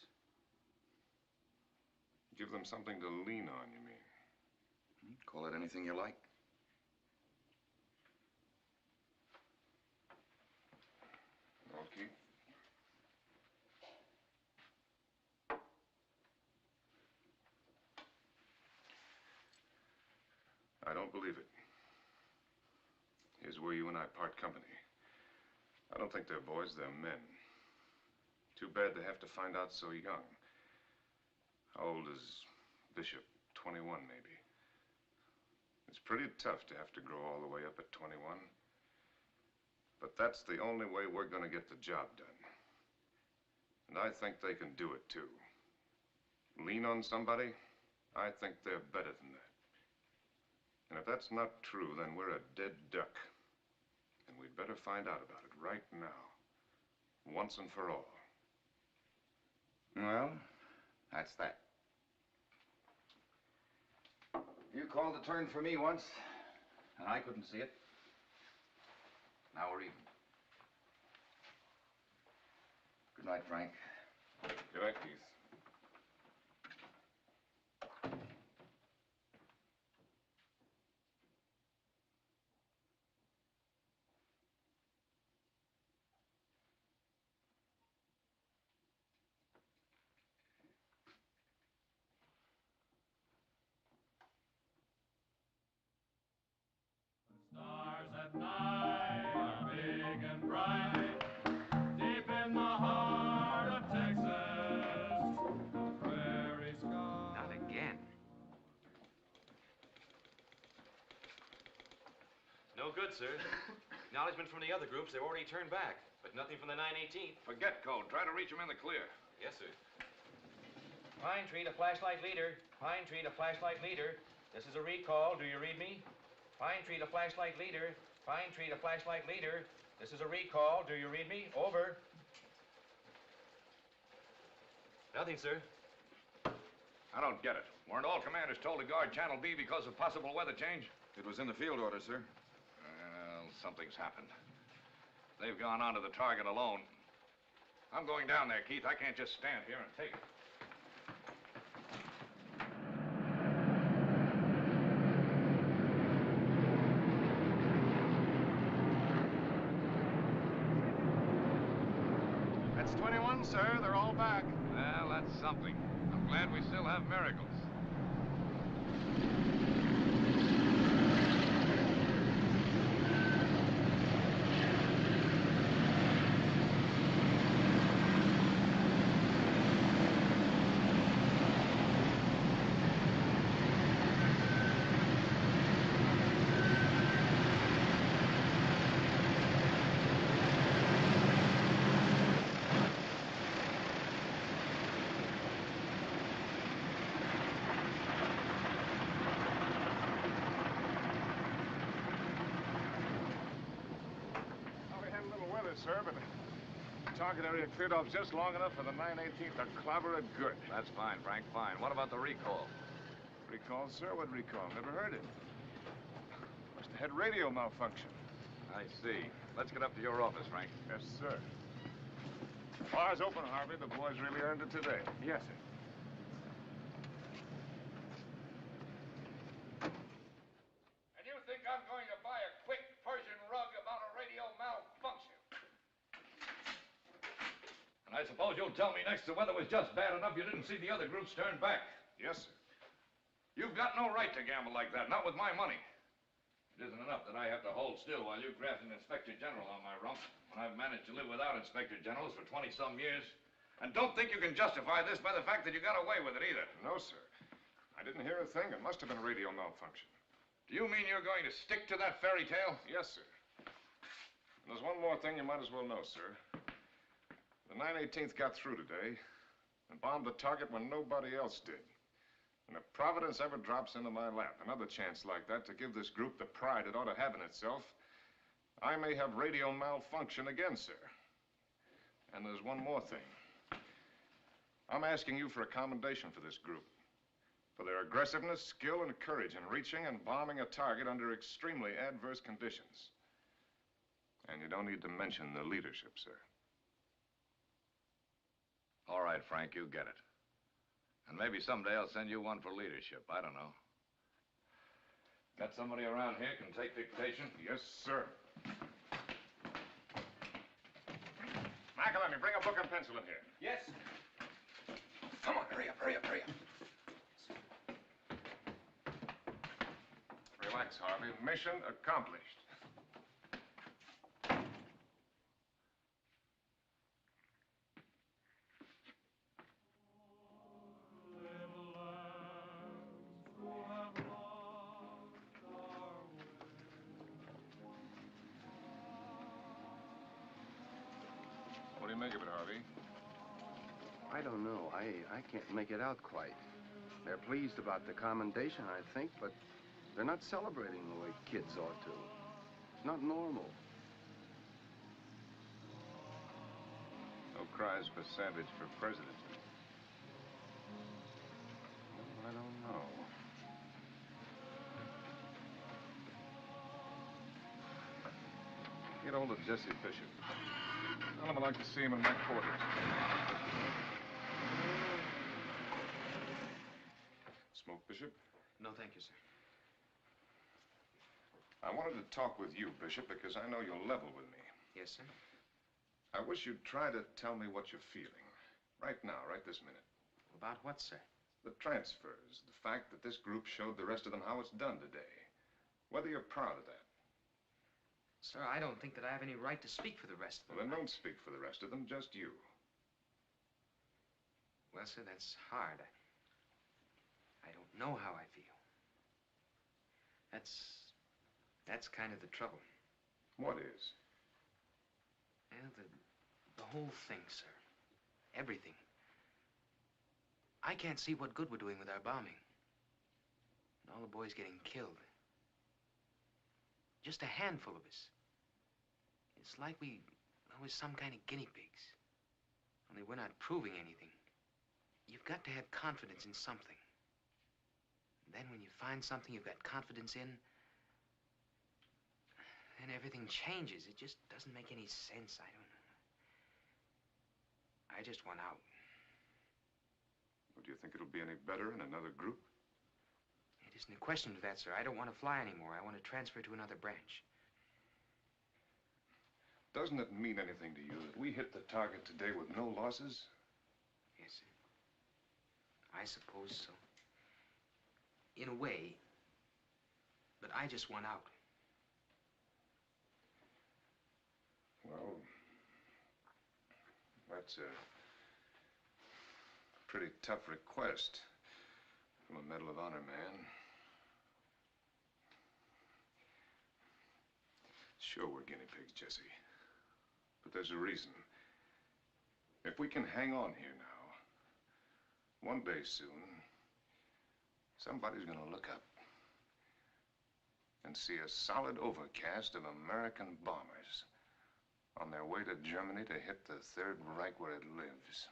Give them something to lean on, you mean? Call it anything you like. Okay. I don't believe it. Here's where you and I part company. I don't think they're boys, they're men. Too bad they have to find out so young. How old is Bishop? 21, maybe. It's pretty tough to have to grow all the way up at 21. But that's the only way we're going to get the job done. And I think they can do it, too. Lean on somebody? I think they're better than that. And if that's not true, then we're a dead duck. And we'd better find out about it right now. Once and for all. Well, that's that. You called the turn for me once, and I couldn't see it. Now we're even. Good night, Frank. Good night, Keith. Stars at night are big and bright, deep in the heart of Texas, the prairie sky. Not again. No good, sir. Acknowledgement from the other groups, they've already turned back, but nothing from the 918th. Forget code. Try to reach him in the clear. Yes, sir. Pine Tree to flashlight leader. Pine Tree to flashlight leader. This is a recall. Do you read me? Pine Tree to flashlight leader. Pine Tree to flashlight leader. This is a recall. Do you read me? Over. Nothing, sir. I don't get it. Weren't all commanders told to guard Channel B because of possible weather change? It was in the field order, sir. Well, something's happened. They've gone onto the target alone. I'm going down there, Keith. I can't just stand here and take it. That's 21, sir. They're all back. Well, that's something. I'm glad we still have miracles. Sir, but the target area cleared off just long enough for the 918th to clobber it good. That's fine, Frank, fine. What about the recall? Recall, sir? What recall? Never heard it. Must have had radio malfunction. I see. Let's get up to your office, Frank. Yes, sir. Bar's open, Harvey. The boys really earned it today. Yes, sir. And you think I'm going to buy a quick Persian rug about a radio malfunction? And I suppose you'll tell me next the weather was just bad enough you didn't see the other groups turn back. Yes, sir. You've got no right to gamble like that, not with my money. It isn't enough that I have to hold still while you graft an inspector general on my rump when I've managed to live without inspector generals for 20-some years. And don't think you can justify this by the fact that you got away with it either. No, sir. I didn't hear a thing. It must have been radio malfunction. Do you mean you're going to stick to that fairy tale? Yes, sir. And there's one more thing you might as well know, sir. The 918th got through today and bombed the target when nobody else did. And if Providence ever drops into my lap another chance like that to give this group the pride it ought to have in itself, I may have radio malfunction again, sir. And there's one more thing. I'm asking you for a commendation for this group, for their aggressiveness, skill, and courage in reaching and bombing a target under extremely adverse conditions. And you don't need to mention the leadership, sir. All right, Frank, you get it. And maybe someday I'll send you one for leadership. I don't know. Got somebody around here can take dictation? Yes, sir. McElhenney, bring a book and pencil in here. Yes. Come on, hurry up, hurry up, hurry up. Relax, Harvey. Mission accomplished. Live you make of it, Harvey? I don't know. I can't make it out quite. They're pleased about the commendation, I think, but they're not celebrating the way kids ought to. It's not normal. No cries for Savage for president. I don't know. Get hold of Jesse Bishop. Tell him I'd like to see him in my quarters. Smoke, Bishop? No, thank you, sir. I wanted to talk with you, Bishop, because I know you'll level with me. Yes, sir. I wish you'd try to tell me what you're feeling. Right now, right this minute. About what, sir? The transfers, the fact that this group showed the rest of them how it's done today. Whether you're proud of that. Sir, I don't think that I have any right to speak for the rest of them. Well, then don't speak for the rest of them, just you. Well, sir, that's hard. I don't know how I feel. That's kind of the trouble. What is? Well, the whole thing, sir. Everything. I can't see what good we're doing with our bombing. And all the boys getting killed. Just a handful of us. It's like we was some kind of guinea pigs. Only we're not proving anything. You've got to have confidence in something. And then when you find something you've got confidence in, then everything changes. It just doesn't make any sense. I don't know. I just want out. Well, do you think it'll be any better in another group? It isn't a question of that, sir. I don't want to fly anymore. I want to transfer to another branch. Doesn't it mean anything to you that we hit the target today with no losses? Yes, sir. I suppose so. In a way. But I just want out. Well, that's a pretty tough request from a Medal of Honor man. Sure, we're guinea pigs, Jesse. But there's a reason. If we can hang on here now, one day soon, somebody's gonna look up and see a solid overcast of American bombers on their way to Germany to hit the Third Reich where it lives.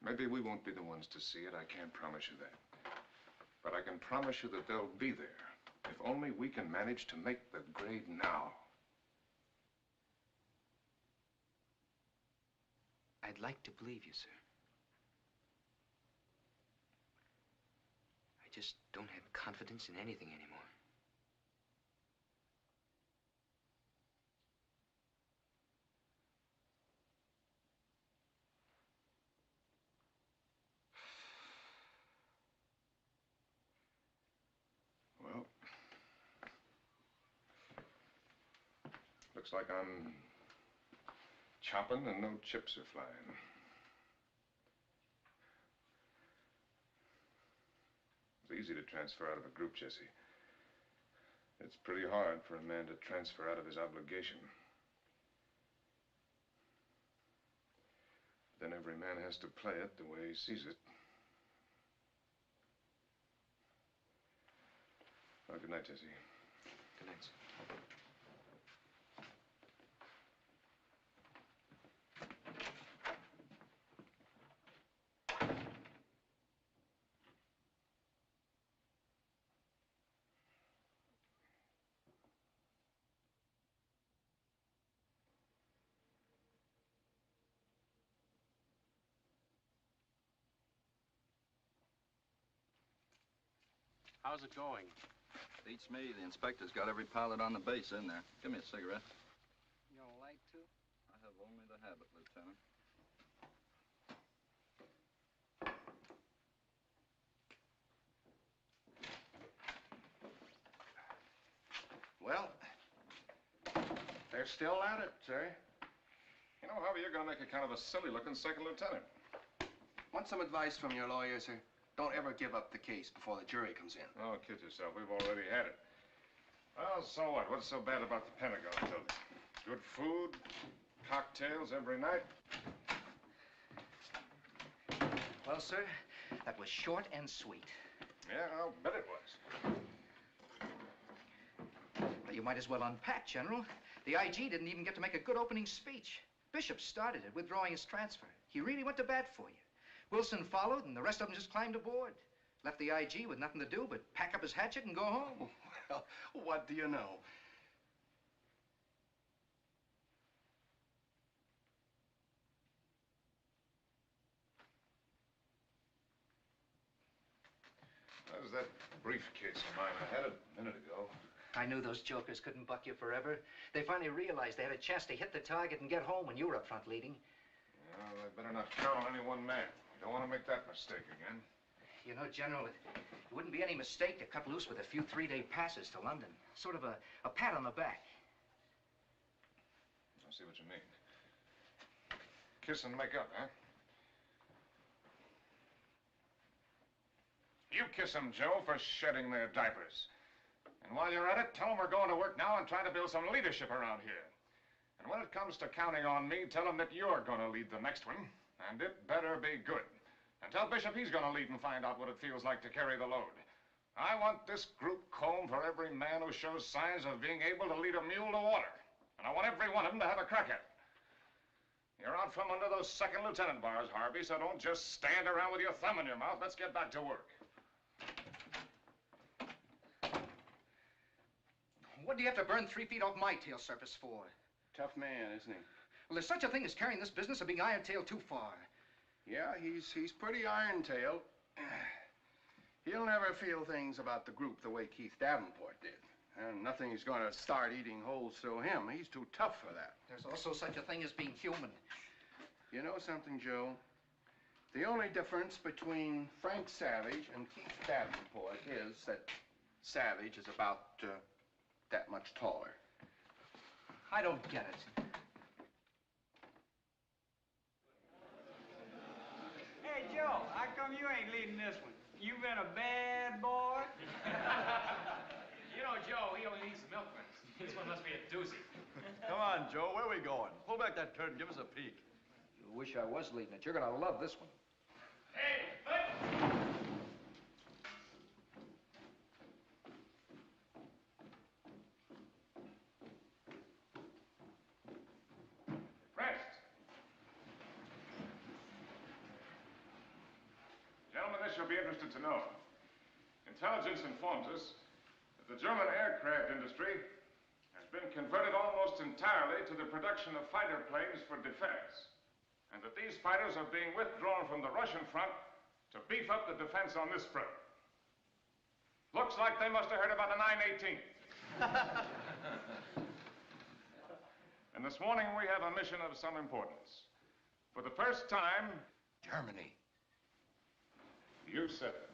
Maybe we won't be the ones to see it, I can't promise you that. But I can promise you that they'll be there, if only we can manage to make the grade now. I'd like to believe you, sir. I just don't have confidence in anything anymore. Well, looks like I'm chopping and no chips are flying. It's easy to transfer out of a group, Jesse. It's pretty hard for a man to transfer out of his obligation. Then every man has to play it the way he sees it. Well, good night, Jesse. Good night, sir. How's it going? Beats me. The inspector's got every pilot on the base in there. Give me a cigarette. You don't like to? I have only the habit, Lieutenant. Well, they're still at it, sir. You know, Harvey, you're gonna make a kind of a silly-looking second lieutenant. Want some advice from your lawyer, sir? Don't ever give up the case before the jury comes in. Oh, kid yourself. We've already had it. Well, so what? What's so bad about the Pentagon building? Good food, cocktails every night? Well, sir, that was short and sweet. Yeah, I'll bet it was. Well, you might as well unpack, General. The IG didn't even get to make a good opening speech. Bishop started it, withdrawing his transfer. He really went to bat for you. Wilson followed, and the rest of them just climbed aboard. Left the IG with nothing to do but pack up his hatchet and go home. Well, what do you know? There's that briefcase of mine. I had it a minute ago. I knew those jokers couldn't buck you forever. They finally realized they had a chance to hit the target and get home when you were up front leading. Well, they better not count on any one man. You don't want to make that mistake again. You know, General, it wouldn't be any mistake to cut loose with a few three-day passes to London. Sort of a pat on the back. I see what you mean. Kiss and make up, huh? You kiss them, Joe, for shedding their diapers. And while you're at it, tell them we're going to work now and try to build some leadership around here. And when it comes to counting on me, tell them that you're going to lead the next one. And it better be good. And tell Bishop he's going to lead and find out what it feels like to carry the load. I want this group combed for every man who shows signs of being able to lead a mule to water. And I want every one of them to have a crack at it. You're out from under those second lieutenant bars, Harvey, so don't just stand around with your thumb in your mouth. Let's get back to work. What do you have to burn 3 feet off my tail surface for? Tough man, isn't he? Well, there's such a thing as carrying this business of being iron-tailed too far. Yeah, he's pretty iron-tailed. He'll never feel things about the group the way Keith Davenport did. And nothing's going to start eating holes through him. He's too tough for that. There's also such a thing as being human. You know something, Joe? The only difference between Frank Savage and Keith Davenport is that Savage is about that much taller. I don't get it. Hey, Joe, how come you ain't leading this one? You been a bad boy? You know, Joe, he only needs the milkman. This one must be a doozy. Come on, Joe, where are we going? Pull back that curtain, give us a peek. You wish I was leading it. You're gonna love this one. You'll be interested to know. Intelligence informs us that the German aircraft industry has been converted almost entirely to the production of fighter planes for defense, and that these fighters are being withdrawn from the Russian front to beef up the defense on this front. Looks like they must have heard about the 9/18. And this morning we have a mission of some importance. For the first time, Germany. You said it.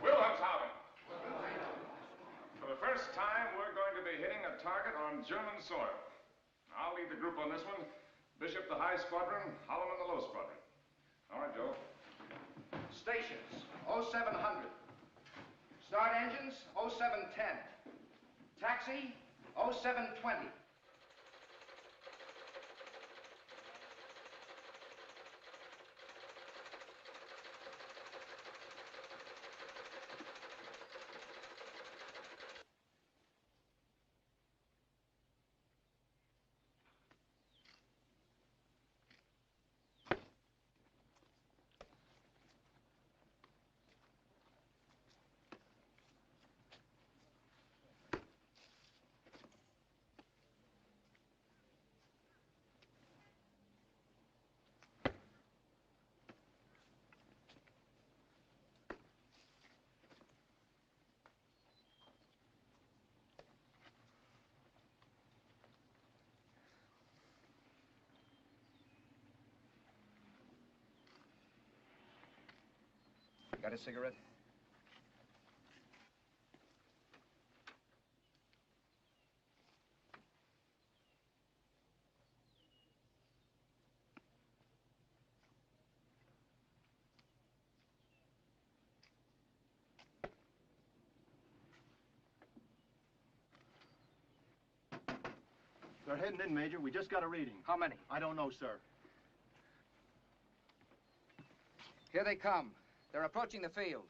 Wilhelmshaven. For the first time, we're going to be hitting a target on German soil. I'll lead the group on this one. Bishop the high squadron, Holloman the low squadron. All right, Joe. Stations, 0700. Start engines, 0710. Taxi, 0720. Got a cigarette? They're heading in, Major. We just got a reading. How many? I don't know, sir. Here they come. They're approaching the field.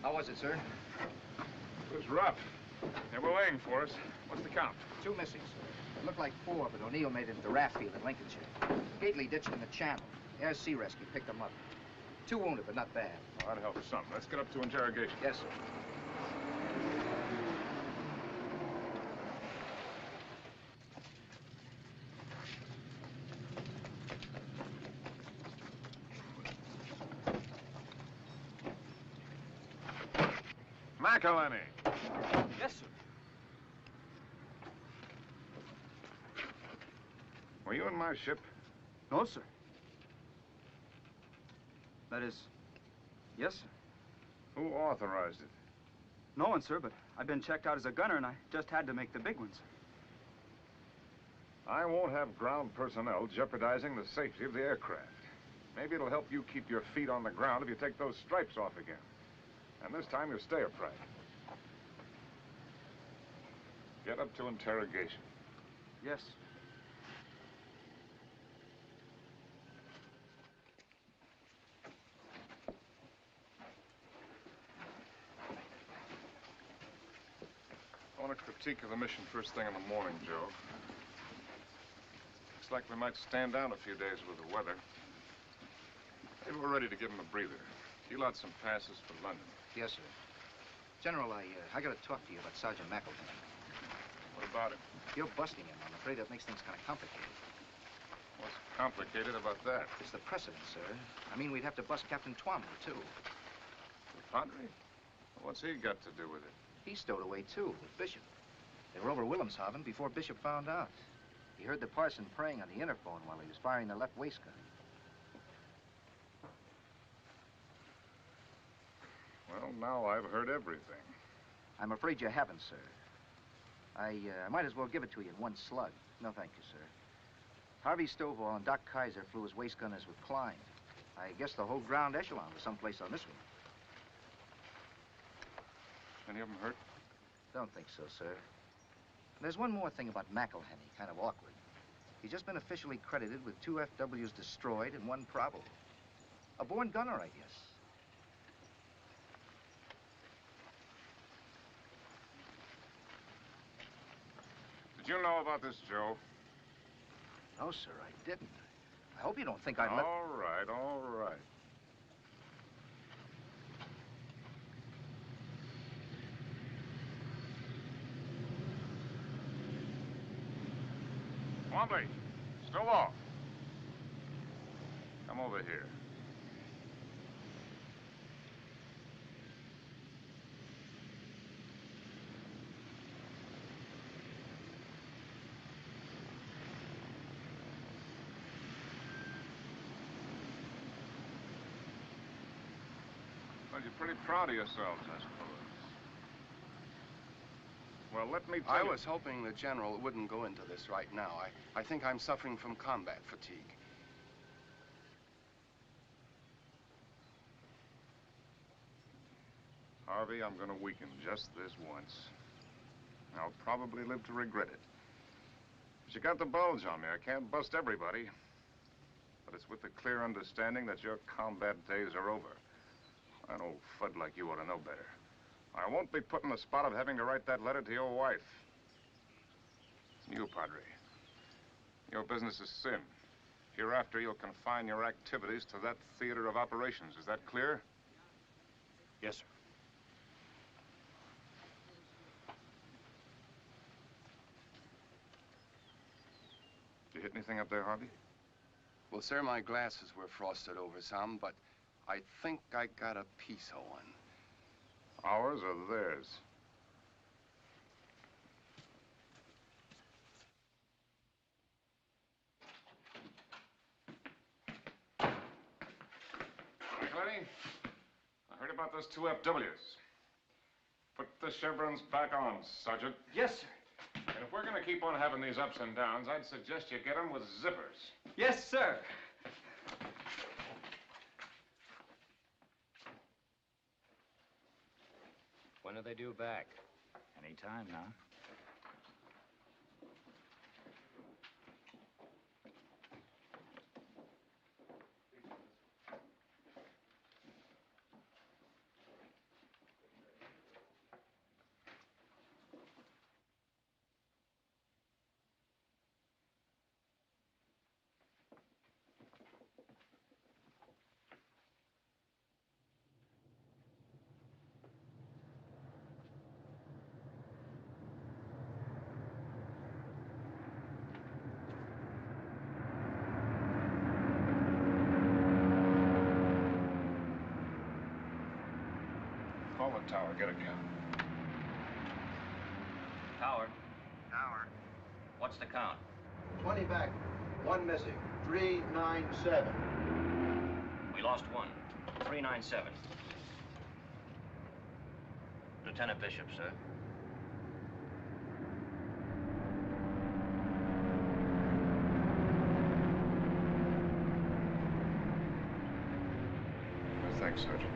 How was it, sir? It was rough. They were laying for us. What's the count? 2 missing, sir. It looked like 4, but O'Neill made it into Rathfield in Lincolnshire. Gately ditched in the channel. Air Sea Rescue picked them up. 2 wounded, but not bad. Well, that helps some. Let's get up to interrogation. Yes, sir. McElhenney. Yes, sir. Were you in my ship? No, sir. That is, yes, sir. Who authorized it? No one, sir, but I've been checked out as a gunner, and I just had to make the big ones. I won't have ground personnel jeopardizing the safety of the aircraft. Maybe it'll help you keep your feet on the ground if you take those stripes off again. And this time you'll stay upright. Get up to interrogation. Yes. I want a critique of the mission first thing in the morning, Joe. Looks like we might stand down a few days with the weather. Maybe we're ready to give him a breather. Deal out some passes for London. Yes, sir. General, I got to talk to you about Sergeant McElhenney. What about it? You're busting him. I'm afraid that makes things kind of complicated. What's complicated about that? It's the precedent, sir. I mean, we'd have to bust Captain Twombly, too. The Padre? What's he got to do with it? He stowed away, too, with Bishop. They were over Wilhelmshaven before Bishop found out. He heard the parson praying on the interphone while he was firing the left waistgun. Well, now I've heard everything. I'm afraid you haven't, sir. I might as well give it to you in one slug. No, thank you, sir. Harvey Stovall and Doc Kaiser flew as waist gunners with Klein. I guess the whole ground echelon was someplace on this one. Any of them hurt? Don't think so, sir. There's one more thing about McElhenney, kind of awkward. He's just been officially credited with 2 FWs destroyed and 1 Bravo. A born gunner, I guess. Did you know about this, Joe? No, sir, I didn't. I hope you don't think I'd let... All right, all right. Twombly, Stovall. Come over here. Well, you're pretty proud of yourselves, I suppose. Well, let me tell I you... was hoping the General wouldn't go into this right now. I think I'm suffering from combat fatigue. Harvey, I'm going to weaken just this once. I'll probably live to regret it. But you got the bulge on me. I can't bust everybody. But it's with the clear understanding that your combat days are over. An old fud like you ought to know better. I won't be put in the spot of having to write that letter to your wife. You, Padre. Your business is sin. Hereafter, you'll confine your activities to that theater of operations. Is that clear? Yes, sir. You hit anything up there, Harvey? Well, sir, my glasses were frosted over some, but I think I got a piece of one. Ours or theirs? Lenny, I heard about those two FWs. Put the chevrons back on, Sergeant. Yes, sir. And if we're going to keep on having these ups and downs, I'd suggest you get them with zippers. Yes, sir. When are they due back? Any time now. Call the tower, get a count. Tower. Tower. What's the count? 20 back, 1 missing. 397. We lost one. 397. Lieutenant Bishop, sir. Thanks, Sergeant.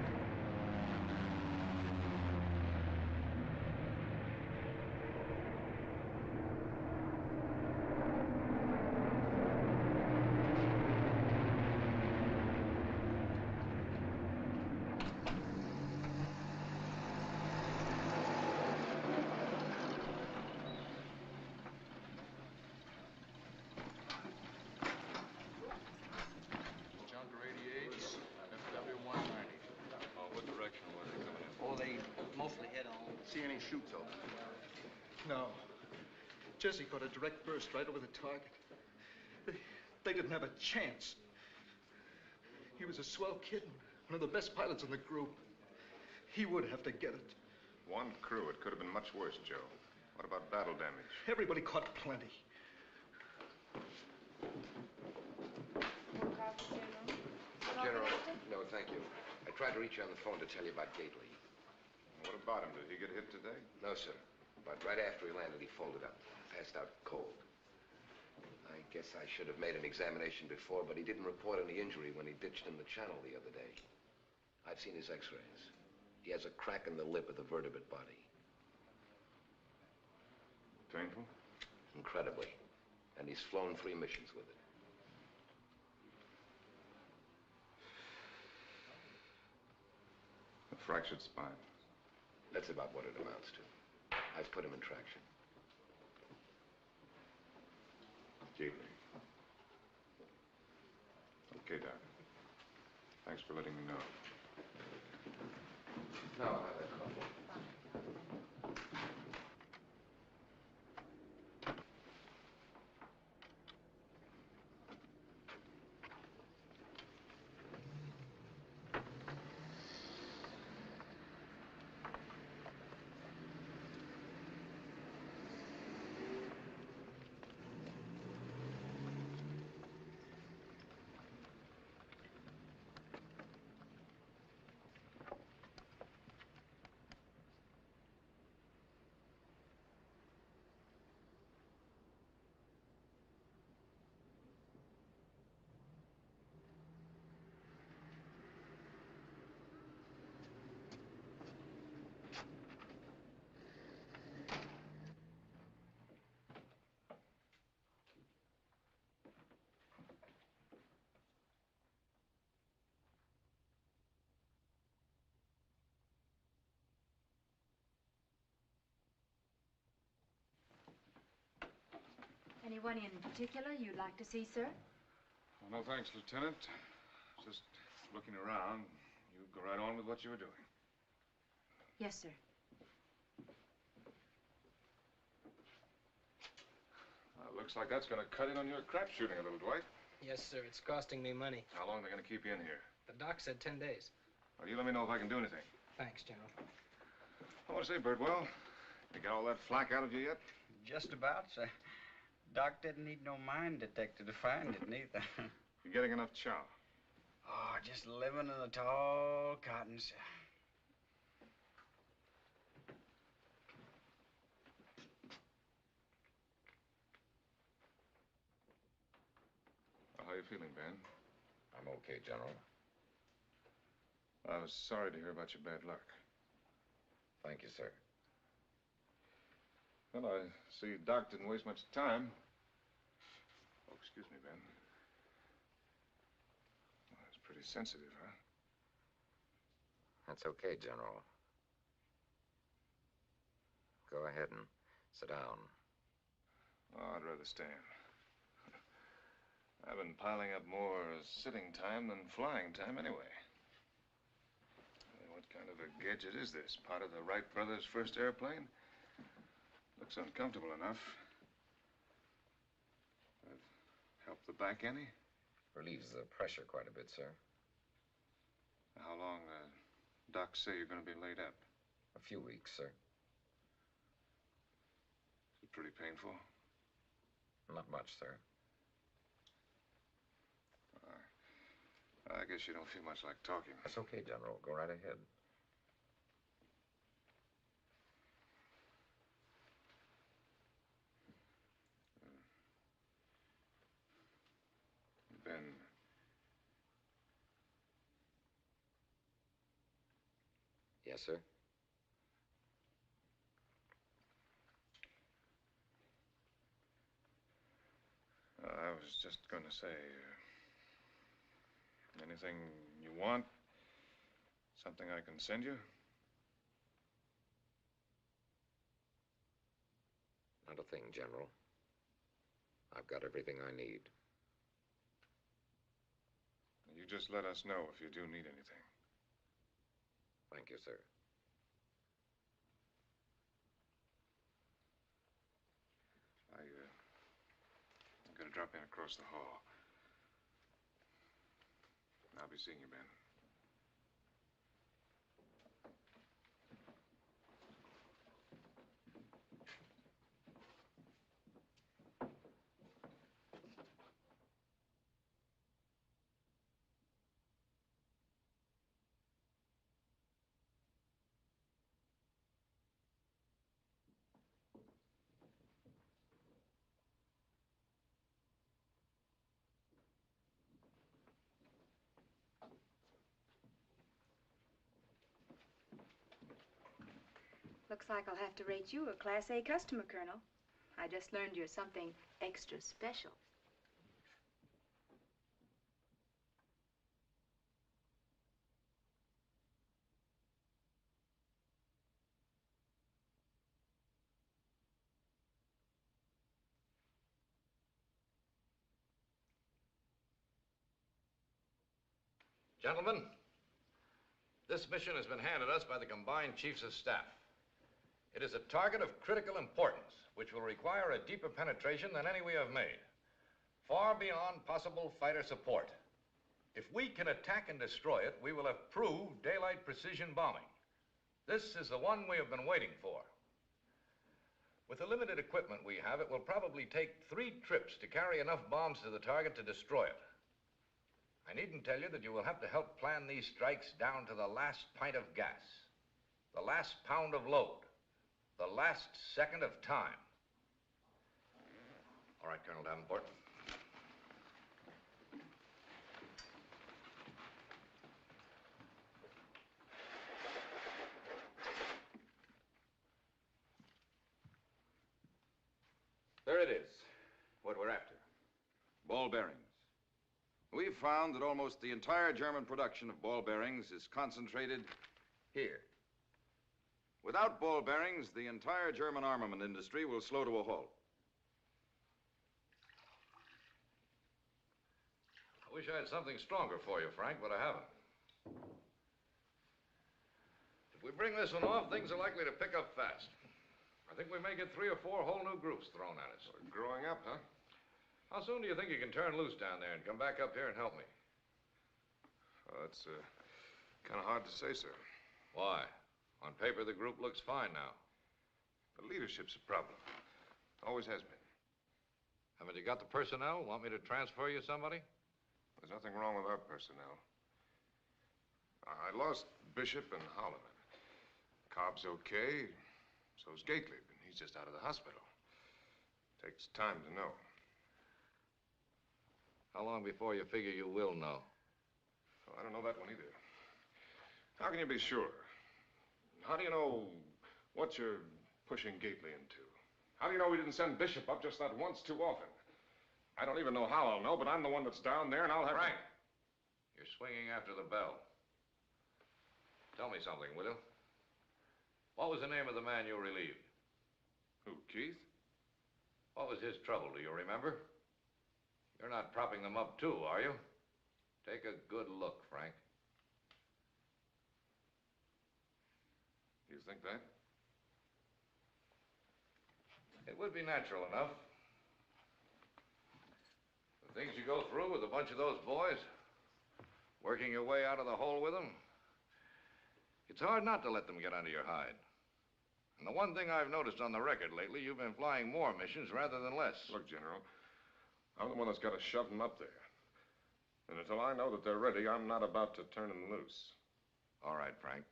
See any chutes open? No. Jesse caught a direct burst right over the target. They didn't have a chance. He was a swell kid, one of the best pilots in the group. He would have to get it. One crew. It could have been much worse, Joe. What about battle damage? Everybody caught plenty. General, no, thank you. I tried to reach you on the phone to tell you about Gately. What about him? Did he get hit today? No, sir. But right after he landed, he folded up, passed out cold. I guess I should have made an examination before, but he didn't report any injury when he ditched in the channel the other day. I've seen his x-rays. He has a crack in the lip of the vertebrate body. Painful? Incredibly. And he's flown 3 missions with it. A fractured spine. That's about what it amounts to. I've put him in traction. Gately. Okay, Doc. Thanks for letting me know. No, I'll have that coffee. Anyone in particular you'd like to see, sir? Well, no thanks, Lieutenant. Just looking around. You go right on with what you were doing. Yes, sir. Well, looks like that's going to cut in on your crap shooting a little, Dwight. Yes, sir. It's costing me money. How long are they going to keep you in here? The doc said 10 days. Well, you let me know if I can do anything. Thanks, General. I want to say, Birdwell, you got all that flack out of you yet? Just about, sir. Doc didn't need no mine detector to find it, neither. You getting enough chow? Oh, just living in the tall cotton, sir. Well, how you feeling, Ben? I'm okay, General. I was sorry to hear about your bad luck. Thank you, sir. Well, I see Doc didn't waste much time. Oh, excuse me, Ben. Well, that's pretty sensitive, huh? That's okay, General. Go ahead and sit down. Oh, I'd rather stand. I've been piling up more sitting time than flying time anyway. What kind of a gadget is this? Part of the Wright brothers' first airplane? Looks uncomfortable enough. Help the back any? Relieves the pressure quite a bit, sir. How long, Doc say you're going to be laid up? A few weeks, sir. Is it pretty painful? Not much, sir. I guess you don't feel much like talking. That's okay, General. Go right ahead. Ben. Yes, sir? I was just going to say, anything you want? Something I can send you? Not a thing, General. I've got everything I need. You just let us know if you do need anything. Thank you, sir. I'm going to drop in across the hall. I'll be seeing you, Ben. Looks like I'll have to rate you a Class A customer, Colonel. I just learned you're something extra special. Gentlemen, this mission has been handed us by the combined chiefs of staff. It is a target of critical importance, which will require a deeper penetration than any we have made, far beyond possible fighter support. If we can attack and destroy it, we will have proved daylight precision bombing. This is the one we have been waiting for. With the limited equipment we have, it will probably take 3 trips to carry enough bombs to the target to destroy it. I needn't tell you that you will have to help plan these strikes down to the last pint of gas, the last pound of load, the last second of time. All right, Colonel Davenport. There it is, what we're after. Ball bearings. We've found that almost the entire German production of ball bearings is concentrated here. Without ball bearings, the entire German armament industry will slow to a halt. Wish I had something stronger for you, Frank, but I haven't. If we bring this one off, things are likely to pick up fast. I think we may get 3 or 4 whole new groups thrown at us. Growing up, huh? How soon do you think you can turn loose down there and come back up here and help me? Well, that's kind of hard to say, sir. Why? On paper, the group looks fine now. The leadership's a problem. Always has been. Haven't you got the personnel? Want me to transfer you somebody? There's nothing wrong with our personnel. I lost Bishop and Holliman. Cobb's okay. So's Gately, but he's just out of the hospital. Takes time to know. How long before you figure you will know? Well, I don't know that one either. How can you be sure? How do you know what you're pushing Gately into? How do you know we didn't send Bishop up just that once too often? I don't even know how I'll know, but I'm the one that's down there, and I'll have... Frank, you're swinging after the bell. Tell me something, will you? What was the name of the man you relieved? Who, Keith? What was his trouble, do you remember? You're not propping them up, too, are you? Take a good look, Frank. You think that? It would be natural enough. The things you go through with a bunch of those boys, working your way out of the hole with them, it's hard not to let them get under your hide. And the one thing I've noticed on the record lately, you've been flying more missions rather than less. Look, General, I'm the one that's got to shove them up there. And until I know that they're ready, I'm not about to turn them loose. All right, Frank.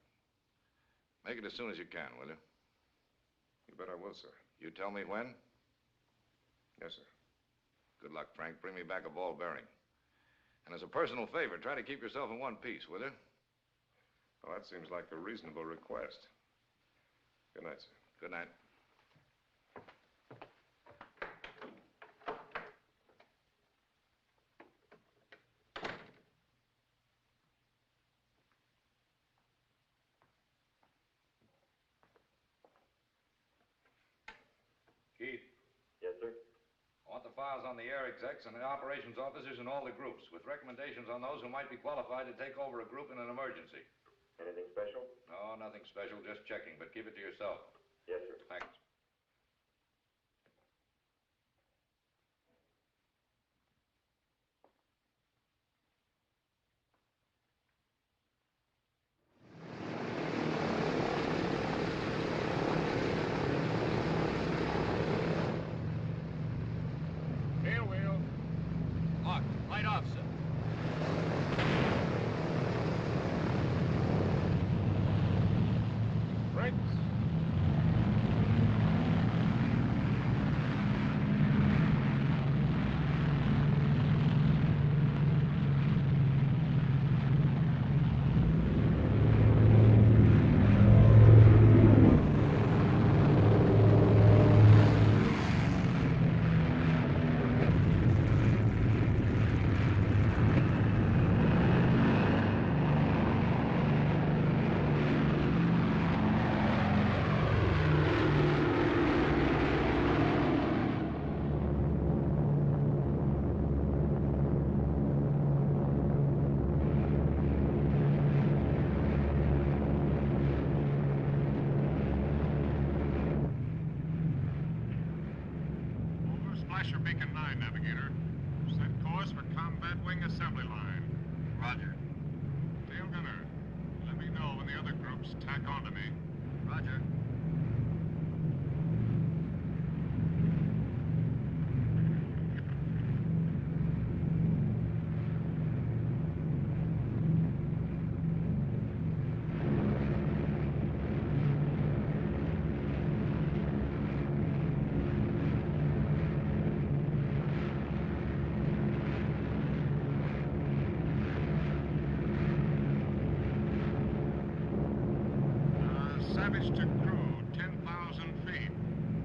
Make it as soon as you can, will you? You bet I will, sir. You tell me when? Yes, sir. Good luck, Frank. Bring me back a ball bearing. And as a personal favor, try to keep yourself in one piece, will you? Well, that seems like a reasonable request. Good night, sir. Good night. Keith. Yes, sir. I want the files on the air execs and the operations officers in all the groups, with recommendations on those who might be qualified to take over a group in an emergency. Anything special? No, nothing special, just checking, but keep it to yourself. Yes, sir. Thanks. Tail wheel. Locked. Light off, sir. Brakes. Flasher Beacon 9, Navigator. Set course for combat wing assembly line. Roger. Tail gunner, let me know when the other groups tack onto me. Roger. Savage to crew, 10,000 feet.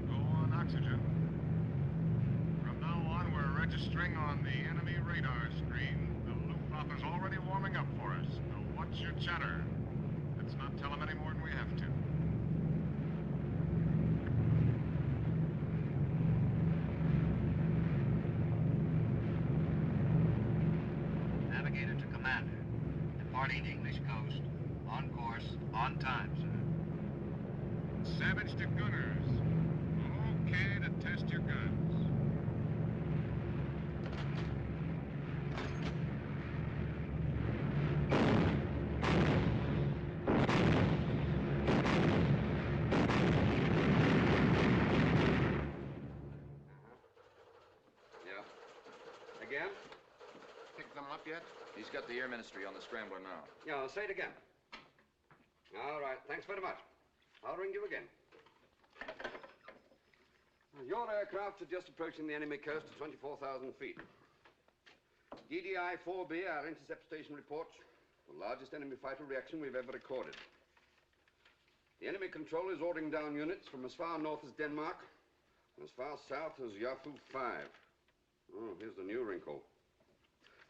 Go on oxygen. From now on, we're registering on the enemy radar screen. The Luftwaffe's already warming up for us. Now, what's your chatter? Let's not tell them any more than we have to. Departing English coast. On course. On time, sir. Savage to gunners. Okay to test your guns. Yeah. Again? Pick them up yet? He's got the Air Ministry on the scrambler now. Yeah, I'll say it again. All right, thanks very much. I'll ring you again. Your aircraft are just approaching the enemy coast at 24,000 feet. DDI 4B, our intercept station reports the largest enemy fighter reaction we've ever recorded. The enemy controller is ordering down units from as far north as Denmark and as far south as Yafu 5. Oh, here's the new wrinkle.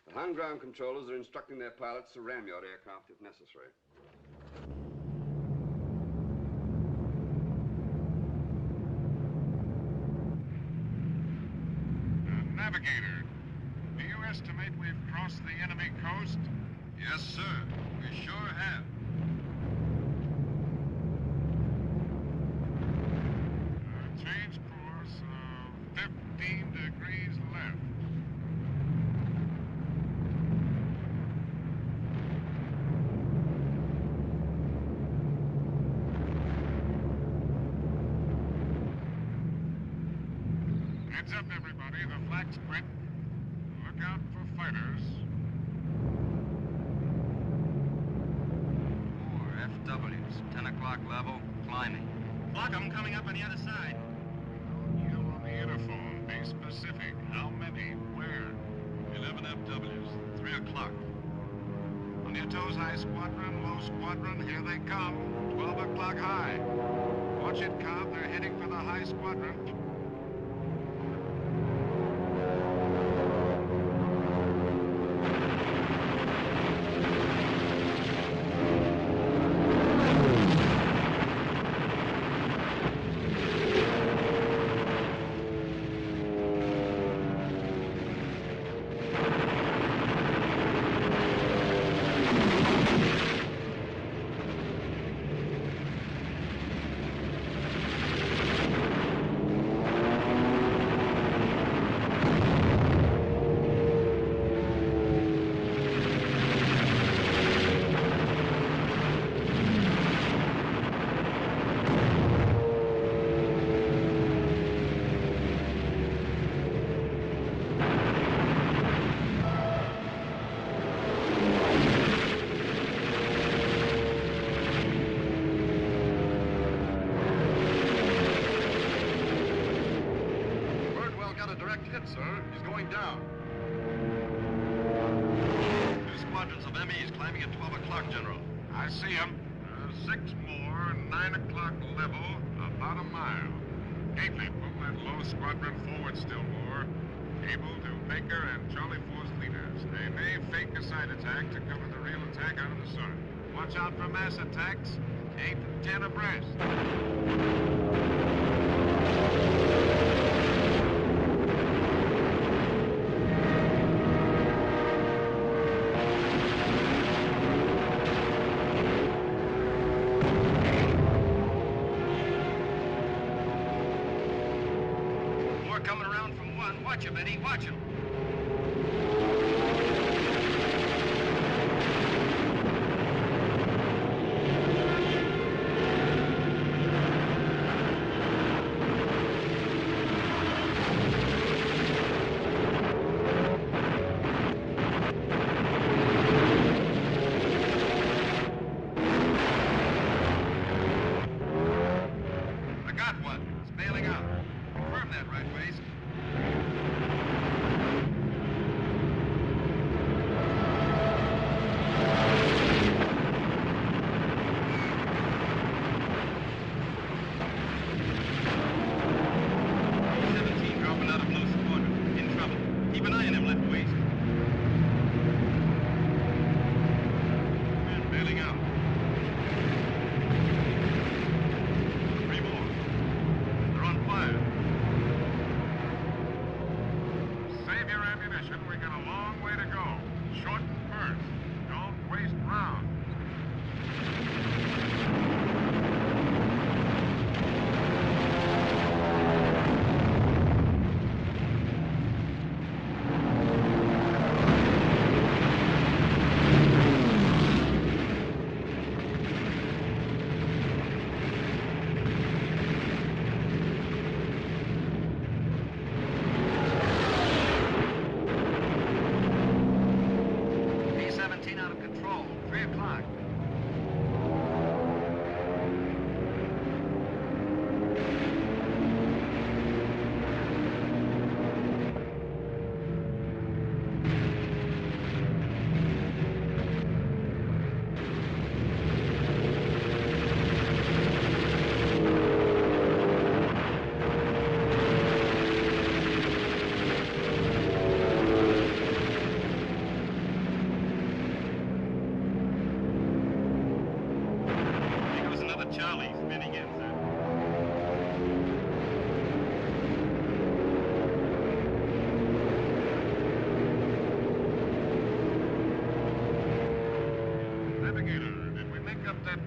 The hung ground controllers are instructing their pilots to ram your aircraft if necessary. Navigator, do you estimate we've crossed the enemy coast? Yes, sir. We sure have. Change course, 15 degrees left. Heads up, everybody. The flag's quit. Look out for fighters. 4 FWs, 10 o'clock level, climbing. Fuck, I'm coming up on the other side. You on the interphone. Be specific. How many? Where? 11 FWs, 3 o'clock. On your toes, high squadron, low squadron. Here they come. 12 o'clock high. Watch it, Cobb. They're heading for the high squadron. Sir, he's going down. 2 squadrons of MEs climbing at 12 o'clock, General. I see him. 6 more, 9 o'clock level, about a mile. Hey, people, that low squadron forward still more. Able to Baker and Charlie 4's leaders. They may fake a side attack to cover the real attack out of the sun. Watch out for mass attacks. 8 and 10 abreast. Coming around from 1. Watch him, Eddie. Watch him. I got one. It's bailing out. Confirm that, right waist.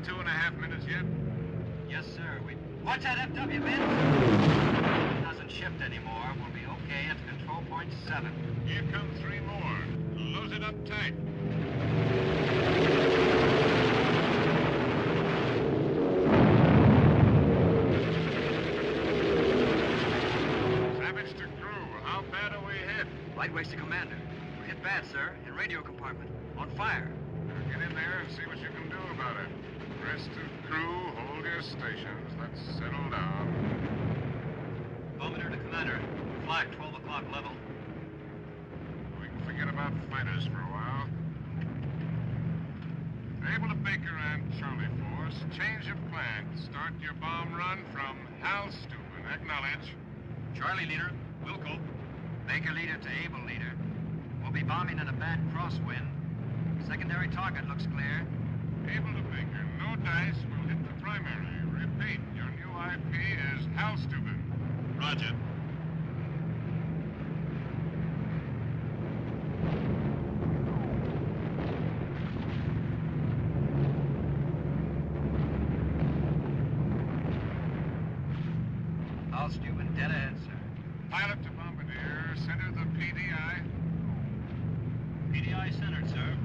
2.5 minutes yet? Yes, sir. Watch that FW, Ben. If it doesn't shift anymore, we'll be okay at control point 7. Here come 3 more. Close it up tight. Savage to crew. How bad are we hit? Right waist to commander. We're hit bad, sir. In radio compartment. On fire. Now get in there and see what you can do about it. Rest of crew, hold your stations. Let's settle down. Bombardier to commander. Flag 12 o'clock level. We can forget about fighters for a while. Able to Baker and Charlie Force, change of plan. Start your bomb run from Hal Steuben. Acknowledge. Charlie leader, Wilco. Baker leader to Able leader. We'll be bombing in a bad crosswind. Secondary target looks clear. Able to Baker, no dice. We'll hit the primary. Repeat, your new IP is Hal Steuben. Roger. Hal Steuben, dead ahead, sir. Pilot to Bombardier, center the PDI. PDI centered, sir.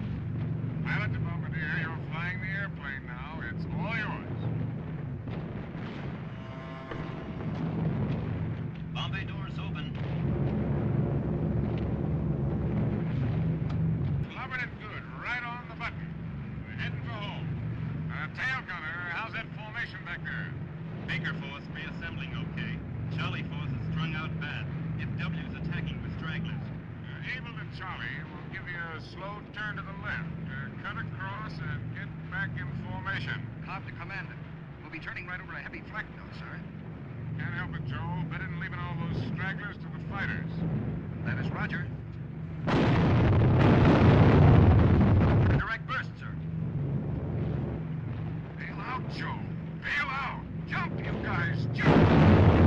Pilot to Bombardier, you're flying the airplane now. It's all yours. Bombay doors open. Clobbered it good, right on the button. We're heading for home. Tail gunner, how's that formation back there? Baker force reassembling okay. Charlie force is strung out bad. FW's attacking with stragglers. Able to Charlie will give you a slow turn to the left. Cut across and get back in formation. Cobb to commander. We'll be turning right over a heavy flak though, sir. Can't help it, Joe. Better than leaving all those stragglers to the fighters. That is Roger. Direct burst, sir. Bail out, Joe. Bail out. Jump, you guys. Jump!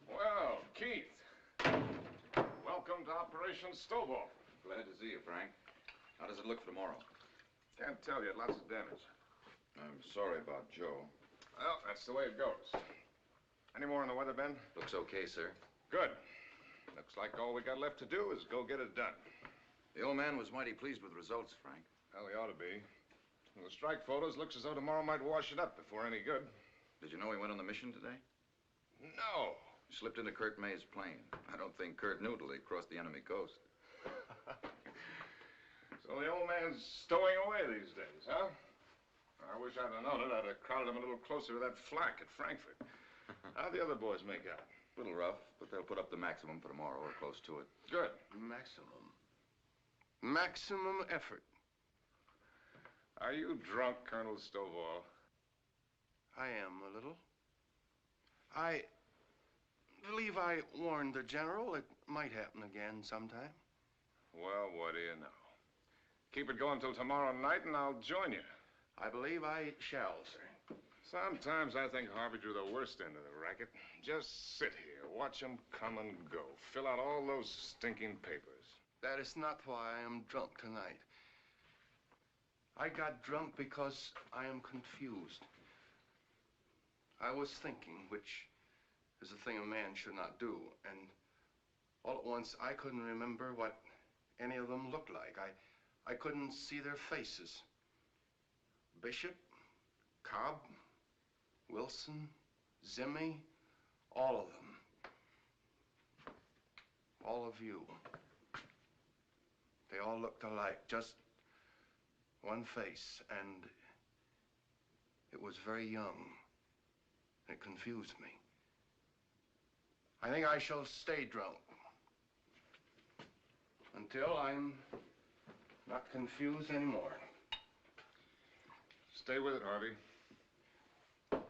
Well, Keith. Welcome to Operation Stovall. Glad to see you, Frank. How does it look for tomorrow? Can't tell you. Lots of damage. I'm sorry about Joe. Well, that's the way it goes. Any more on the weather, Ben? Looks okay, sir. Good. Looks like all we got left to do is go get it done. The old man was mighty pleased with the results, Frank. Well, he ought to be. From the strike photos, looks as though tomorrow might wash it up before any good. Did you know he went on the mission today? No. He slipped into Kurt May's plane. I don't think Kurt knew till he crossed the enemy coast. So the old man's stowing away these days, huh? I wish I'd have known it. I'd have crowded him a little closer to that flak at Frankfurt. How'd the other boys make out? A little rough, but they'll put up the maximum for tomorrow or close to it. Good. Maximum. Maximum effort. Are you drunk, Colonel Stovall? I am a little. I believe I warned the general it might happen again sometime. Well, what do you know? Keep it going till tomorrow night and I'll join you. I believe I shall, sir. Sometimes I think Harvey drew the worst end of the racket. Just sit here, watch them come and go. Fill out all those stinking papers. That is not why I am drunk tonight. I got drunk because I am confused. I was thinking, which is a thing a man should not do, and all at once I couldn't remember what any of them looked like. I couldn't see their faces. Bishop, Cobb, Wilson, Zimmy, all of them. All of you. They all looked alike, just one face, and it was very young. It confused me. I think I shall stay drunk until I'm not confused anymore. Stay with it, Harvey. But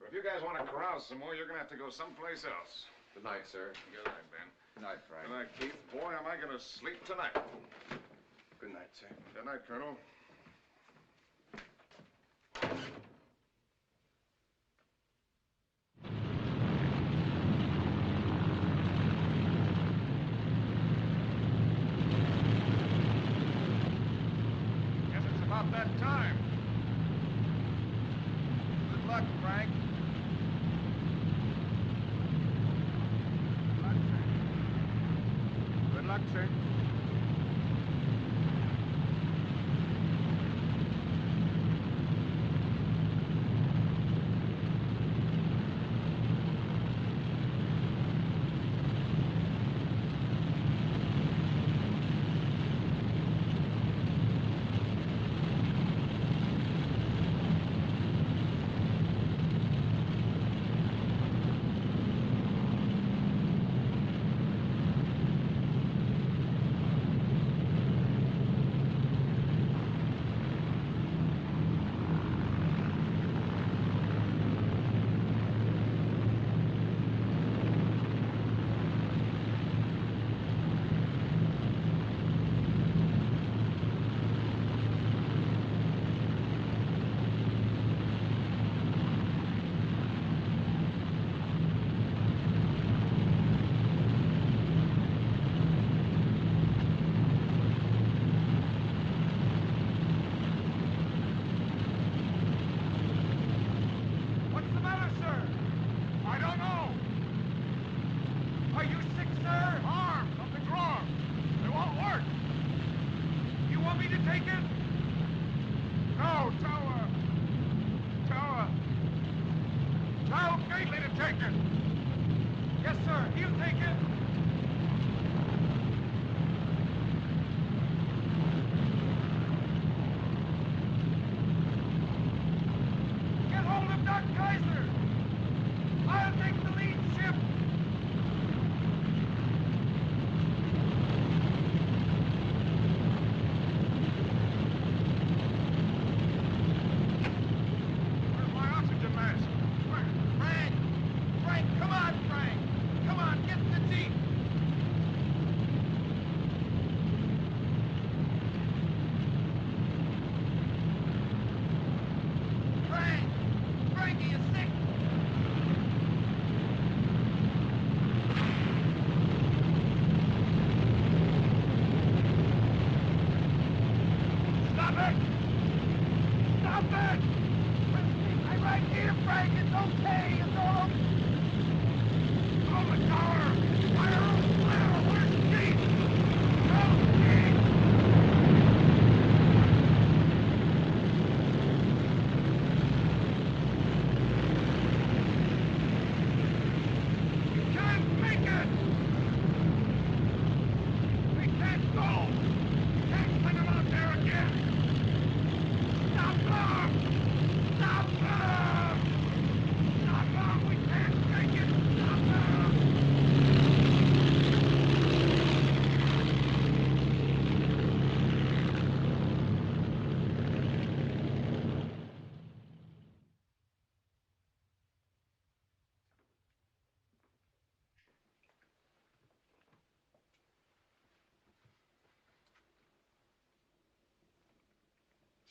if you guys want to carouse some more, you're going to have to go someplace else. Good night, sir. Good night, Ben. Good night, Frank. Good night, Keith. Boy, am I going to sleep tonight. Good night, sir. Good night, Colonel. Guess it's about that time. Good luck, Frank. Good luck, sir. What's the matter, sir? I don't know. Are you sick, sir? Arm. Something's wrong. It won't work. You want me to take it? No, tell Gately to take it. Yes, sir. He'll take it. Get hold of Doc Kaiser. I'll take the lead ship. Where's my oxygen mask? Frank, come on, Frank. Come on, get in the jeep. Frankie, you sick? Stop it! Stop it! I'm right here, Frank. It's okay. It's all okay. Oh, the tower! Fire! Where's Keith? Help, Keith! We can't make it! We can't go! We can't send him out there again! Stop them! Stop them! Stop them! We can't take it! Stop them!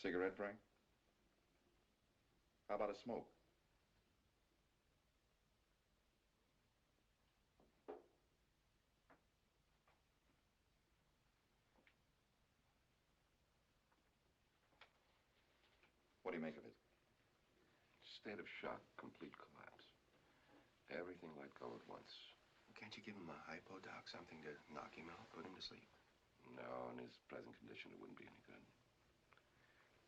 Cigarette, Frank? How about a smoke? What do you make of it? State of shock, complete collapse. Everything let go at once. Can't you give him a hypo, Doc? Something to knock him out, put him to sleep? No, in his present condition, it wouldn't be any good.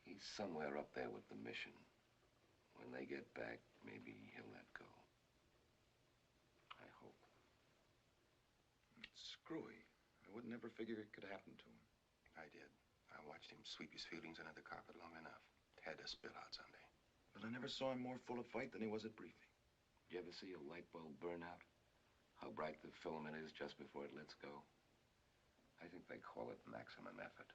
He's somewhere up there with the mission. When they get back, maybe he'll let go. I hope. It's screwy. I wouldn't never figure it could happen to him. I did. I watched him sweep his feelings under the carpet long enough. Had to spill out someday. But I never saw him more full of fight than he was at briefing. Did you ever see a light bulb burn out? How bright the filament is just before it lets go? I think they call it maximum effort.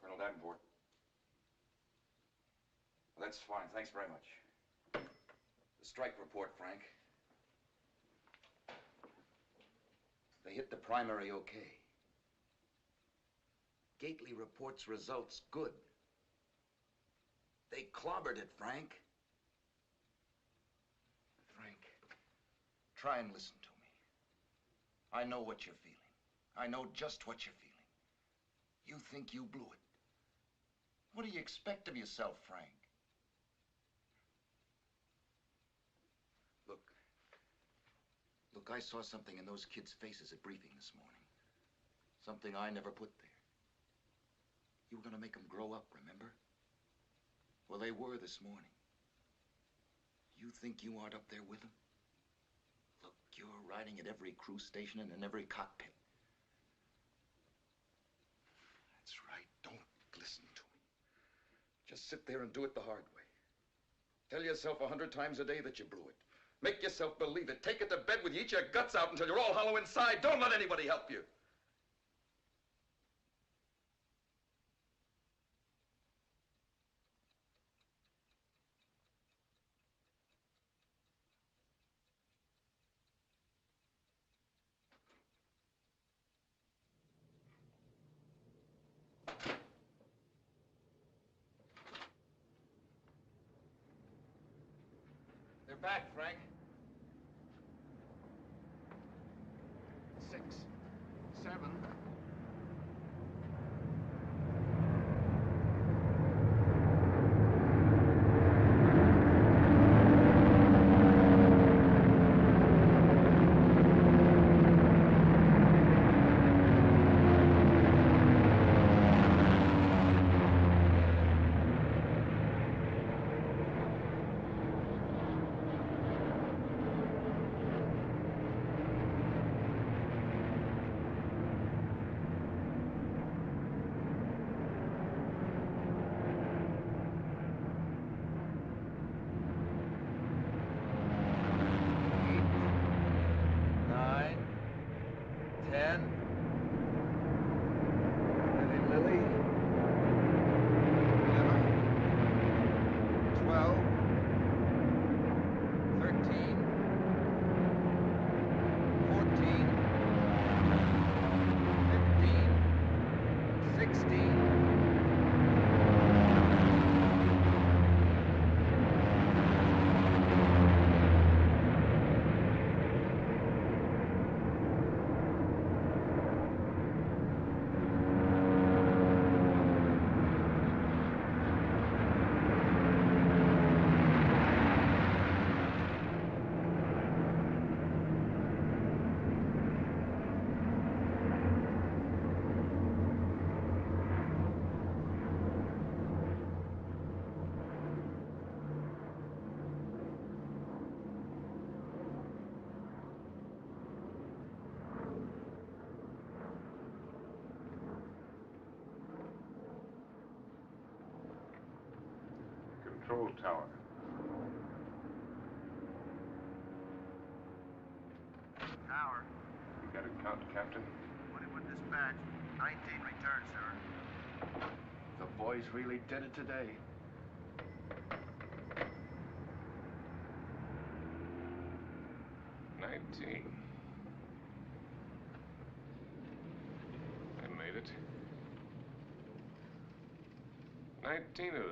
Colonel Davenport. Well, that's fine. Thanks very much. The strike report, Frank. They hit the primary okay. Gately reports results good. They clobbered it, Frank. Frank, try and listen to me. I know what you're feeling. I know just what you're feeling. You think you blew it. What do you expect of yourself, Frank? Look, I saw something in those kids' faces at briefing this morning. Something I never put there. You were gonna make them grow up, remember? Well, they were this morning. You think you aren't up there with them? Look, you're riding at every crew station and in every cockpit. That's right. Don't listen to me. Just sit there and do it the hard way. Tell yourself 100 times a day that you blew it. Make yourself believe it. Take it to bed with you. Eat your guts out until you're all hollow inside. Don't let anybody help you. They're back, Frank. 6, 7. Control tower. Tower. You got it count, Captain? 21 dispatch. 19 return, sir. The boys really did it today. $19. I made it. 19 of them.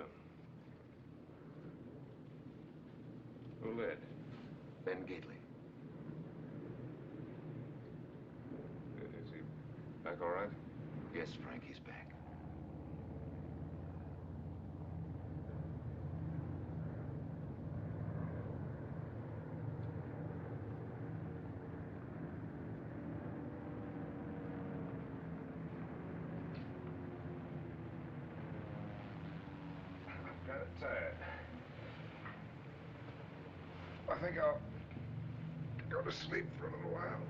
Who led? Ben Gately. Is he back all right? Yes, Frank, he's back. I'm kind of tired. I think I'll go to sleep for a little while.